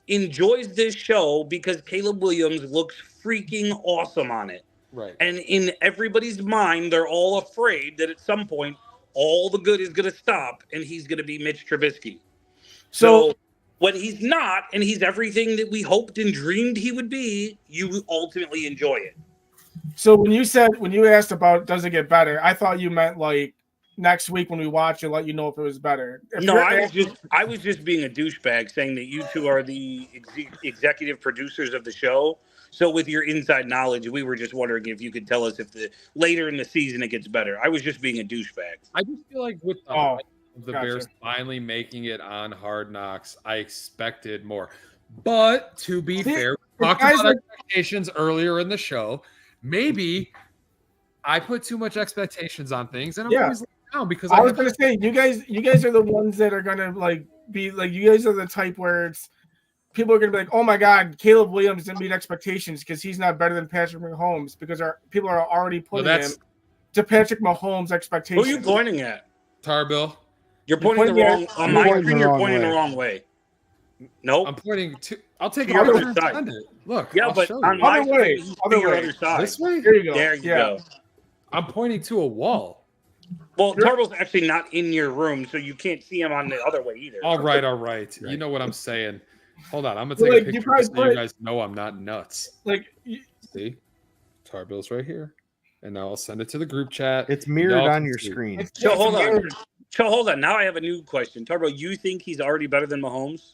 enjoys this show because Caleb Williams looks freaking awesome on it. Right. And in everybody's mind, they're all afraid that at some point, all the good is going to stop and he's going to be Mitch Trubisky. So when he's not, and he's everything that we hoped and dreamed he would be, you ultimately enjoy it. So when you asked about does it get better, I thought you meant like next week when we watch it, let you know if it was better. I was just being a douchebag saying that you two are the executive producers of the show. So with your inside knowledge, we were just wondering if you could tell us if later in the season it gets better. I was just being a douchebag. I just feel like with the Bears finally making it on Hard Knocks, I expected more. But to be fair, we talked about expectations earlier in the show. Maybe I put too much expectations on things, and I'm always let down because I was going to say you guys are the ones that are going to be you guys are the type where people are going to be like, oh my God, Caleb Williams didn't meet expectations because he's not better than Patrick Mahomes because people are already putting him to Patrick Mahomes' expectations. Who are you pointing at? Tarbill. You're pointing the wrong on my screen. You're pointing the wrong way. No, I'm pointing to. I'll take the other side. Look, yeah, but on my way, other side. This way. There you go. There you go. I'm pointing to a wall. Well, Tarbill's actually not in your room, so you can't see him on the other way either. All right. You know what I'm saying. Hold on, I'm gonna take a picture so you guys know I'm not nuts. See, Tarbill's right here, and now I'll send it to the group chat. It's mirrored on your screen. So hold on. Now I have a new question. Tarbill, you think he's already better than Mahomes?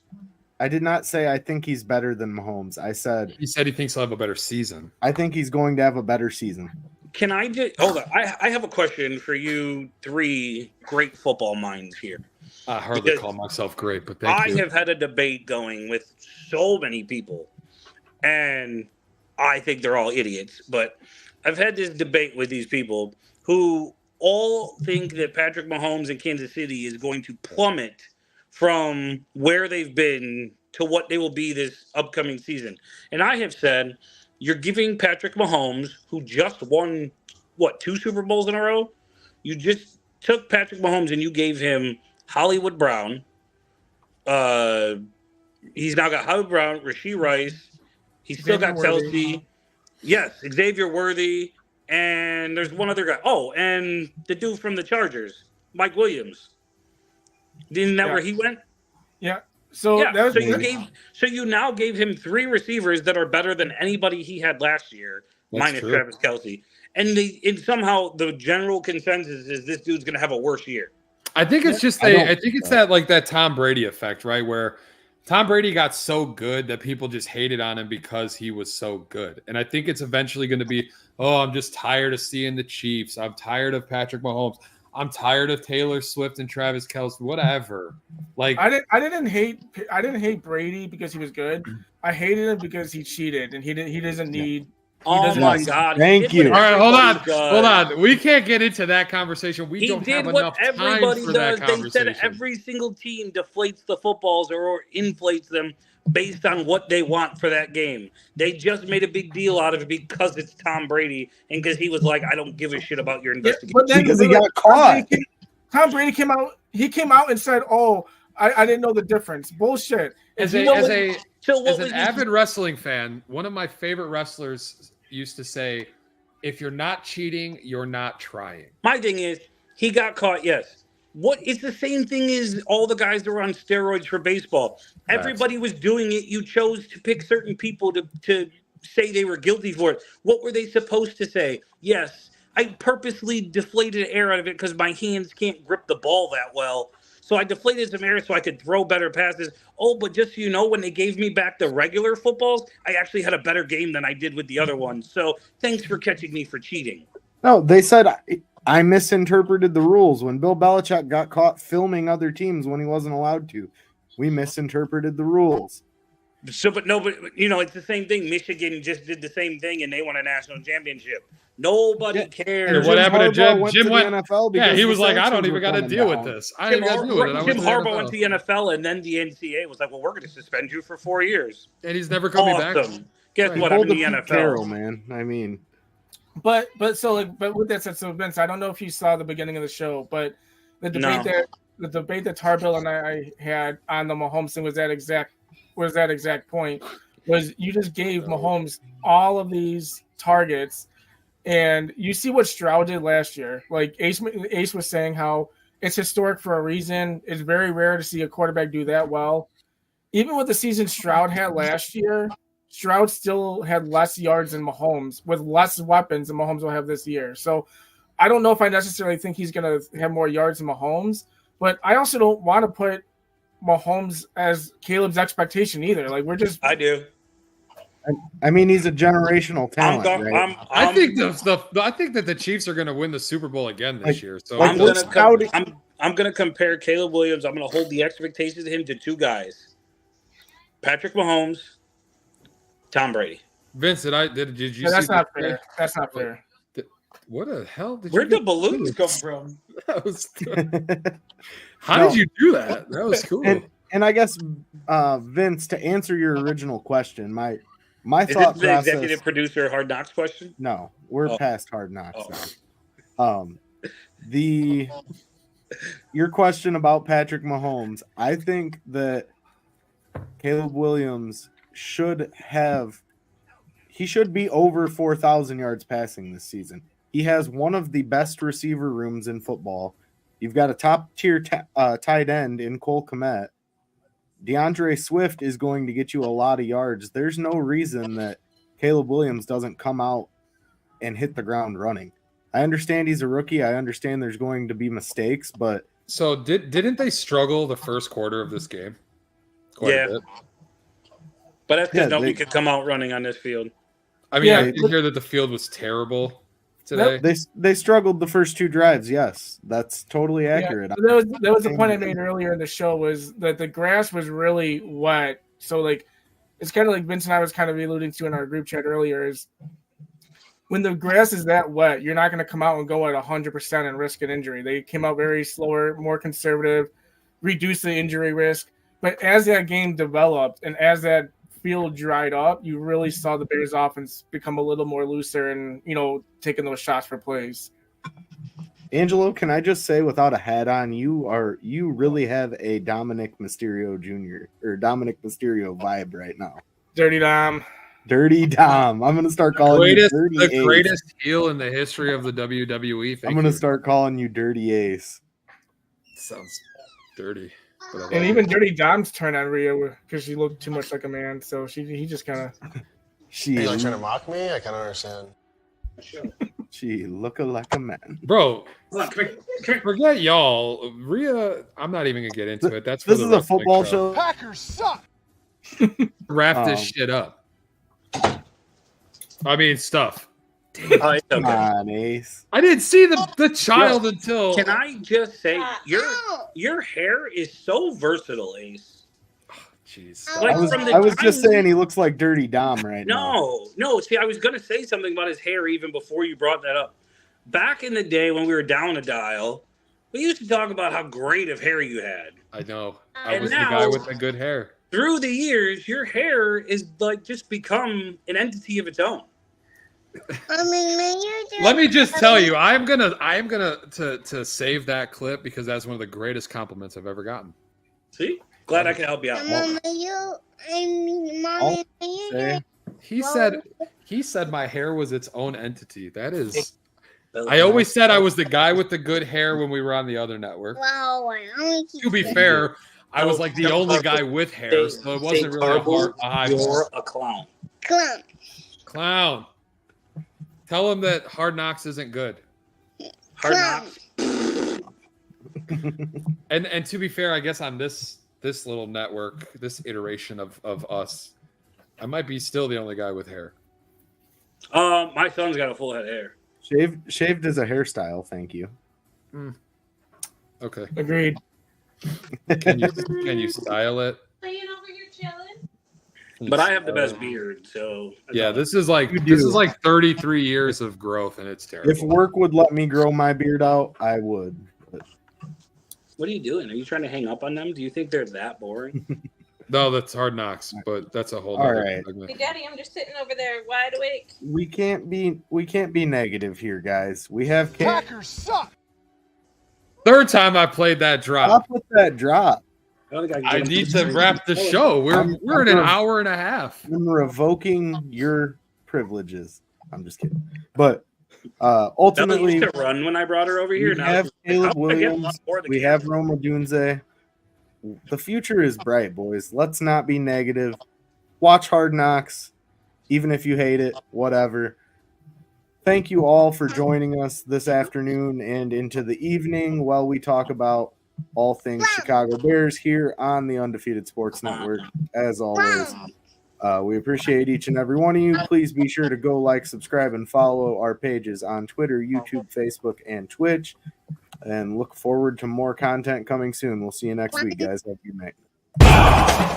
I did not say I think he's better than Mahomes. I said he thinks he'll have a better season. I think he's going to have a better season. Can I just hold on? I have a question for you 3 great football minds here. I hardly call myself great, but thank you. I have had a debate going with so many people, and I think they're all idiots, but I've had this debate with these people who all think that Patrick Mahomes in Kansas City is going to plummet from where they've been to what they will be this upcoming season. And I have said, you're giving Patrick Mahomes, who just won, 2 Super Bowls in a row? You just took Patrick Mahomes and you gave him Hollywood Brown. He's now got Hollywood Brown, Rashee Rice. He's still got Kelsey. Yes, Xavier Worthy. And there's one other guy. Oh, and the dude from the Chargers, Mike Williams. Isn't that where he went? Yeah. So you now gave him 3 receivers that are better than anybody he had last year, minus Travis Kelsey. And somehow the general consensus is this dude's going to have a worse year. I think it's just that Tom Brady effect, right? Where Tom Brady got so good that people just hated on him because he was so good. And I think it's eventually going to be, I'm just tired of seeing the Chiefs. I'm tired of Patrick Mahomes. I'm tired of Taylor Swift and Travis Kelce, whatever. Like I didn't hate Brady because he was good. I hated him because he cheated and he doesn't need Oh my God! Thank you. All right, hold on. We can't get into that conversation. We don't have enough time for that conversation. They said every single team deflates the footballs or inflates them based on what they want for that game. They just made a big deal out of it because it's Tom Brady and because he was like, I don't give a shit about your investigation. But then because he got caught. Tom Brady came out. He came out and said, "Oh, I didn't know the difference." Bullshit. As an avid wrestling fan, one of my favorite wrestlers used to say, "If you're not cheating, you're not trying." My thing is, he got caught. Yes. It's the same thing as all the guys that were on steroids for baseball. Everybody was doing it. You chose to pick certain people to say they were guilty for it. What were they supposed to say? Yes, I purposely deflated air out of it because my hands can't grip the ball that well. So I deflated some air so I could throw better passes. Oh, but just so you know, when they gave me back the regular footballs, I actually had a better game than I did with the other ones. So thanks for catching me for cheating. No, they said I misinterpreted the rules when Bill Belichick got caught filming other teams when he wasn't allowed to. We misinterpreted the rules. So, but it's the same thing. Michigan just did the same thing, and they won a national championship. Nobody cares. What happened to Jim? Jim went. The NFL He was like, I don't even got to deal with this. I ain't got to deal with it. Jim Harbaugh went to the NFL, and then the NCAA was like, well, we're going to suspend you for 4 years. And he's never coming back. Guess what? I'm in the NFL. Carroll, man. I mean. But with that said, so Vince, I don't know if you saw the beginning of the show, but the debate that Tarbill and I had on the Mahomes thing was that exact point. Was you just gave Mahomes all of these targets, and you see what Stroud did last year. Like Ace was saying, how it's historic for a reason. It's very rare to see a quarterback do that well. Even with the season Stroud had last year, Stroud still had less yards than Mahomes with less weapons than Mahomes will have this year. So I don't know if I necessarily think he's going to have more yards than Mahomes, but I also don't want to put Mahomes as Caleb's expectation either. Like I do. I mean, he's a generational talent. I think that the Chiefs are going to win the Super Bowl again this year. So I'm going to compare Caleb Williams. I'm going to hold the expectations of him to two guys: Patrick Mahomes, Tom Brady. Vince, did you see? That's not fair. That's not fair. What the hell did Where'd the balloons come from? How did you do that? That was cool. And I guess Vince, to answer your original question, my Is thought this the process. executive producer Hard Knocks question? No, we're past Hard Knocks now. Your question about Patrick Mahomes, I think that Caleb Williams should be over 4,000 yards passing this season. He has one of the best receiver rooms in football. You've got a top-tier tight end in Cole Kmet. DeAndre Swift is going to get you a lot of yards. There's no reason that Caleb Williams doesn't come out and hit the ground running. I understand he's a rookie. I understand there's going to be mistakes, but so didn't they struggle the first quarter of this game? Quite a bit. But that's because nobody could come out running on this field. I mean, I did hear that the field was terrible today. They struggled the first two drives. Yes, that's totally accurate. Yeah, that was the point I made earlier in the show, was that the grass was really wet. So like, it's kind of like Vince and I was kind of alluding to in our group chat earlier, is when the grass is that wet, you're not going to come out and go at 100% and risk an injury. They came out very slower, more conservative, reduce the injury risk. But as that game developed and as that field dried up, you really saw the Bears offense become a little more looser and, taking those shots for plays. Angelo, can I just say, without a hat on, you really have a Dominic Mysterio Jr. or Dominic Mysterio vibe right now. Dirty Dom. Dirty Dom. I'm gonna start calling you Dirty Ace. The greatest heel in the history of the WWE. I'm gonna start calling you Dirty Ace. Sounds dirty. And even Dirty Dom's turned on Rhea because she looked too much like a man. So he just kind of. Are you trying to mock me? I can't understand. She looking like a man, bro. Forget y'all. Rhea, I'm not even gonna get into it. This is a football show. Packers suck. Wrap this shit up. I mean, stuff. Come on, Ace. I didn't see the child until. Can I just say your hair is so versatile, Ace. Jeez. Like I was just saying he looks like Dirty Dom right now. No. See, I was gonna say something about his hair even before you brought that up. Back in the day when we were down a dial, we used to talk about how great of hair you had. I know. I was the guy with the good hair. Through the years, your hair is like just become an entity of its own. Let me just tell you, I am gonna to save that clip because that's one of the greatest compliments I've ever gotten. See, glad I can help you out. He said my hair was its own entity. That is. I always said I was the guy with the good hair when we were on the other network. To be fair, I was like the only guy with hair, so it wasn't really a high. You're a clown. Clown. Tell him that Hard Knocks isn't good. Hard Knocks. And to be fair, I guess on this little network, this iteration of us, I might be still the only guy with hair. My son's got a full head of hair. Shaved is a hairstyle. Thank you. Okay. Agreed. Can you style it? Playing over here chilling. But I have the best beard, so yeah, this is like 33 years of growth, and it's terrible. If work would let me grow my beard out, I would. But... What are you doing? Are you trying to hang up on them? Do you think they're that boring? No, that's Hard Knocks, but that's a whole. All right, Hey, Daddy, I'm just sitting over there wide awake. we can't be negative here, guys. We have Packers suck. Third time I played that drop. Stop with that drop. I need to wrap the show. We're in an hour and a half. I'm revoking your privileges. I'm just kidding. But ultimately, used to run when I brought her over here. We have Caleb Williams. We have Roma Dunze. The future is bright, boys. Let's not be negative. Watch Hard Knocks, even if you hate it, whatever. Thank you all for joining us this afternoon and into the evening while we talk about all things Chicago Bears here on the Undefeated Sports Network. As always, we appreciate each and every one of you. Please be sure to go like, subscribe, and follow our pages on Twitter, YouTube, Facebook, and Twitch. And look forward to more content coming soon. We'll see you next week, guys. Have a good night.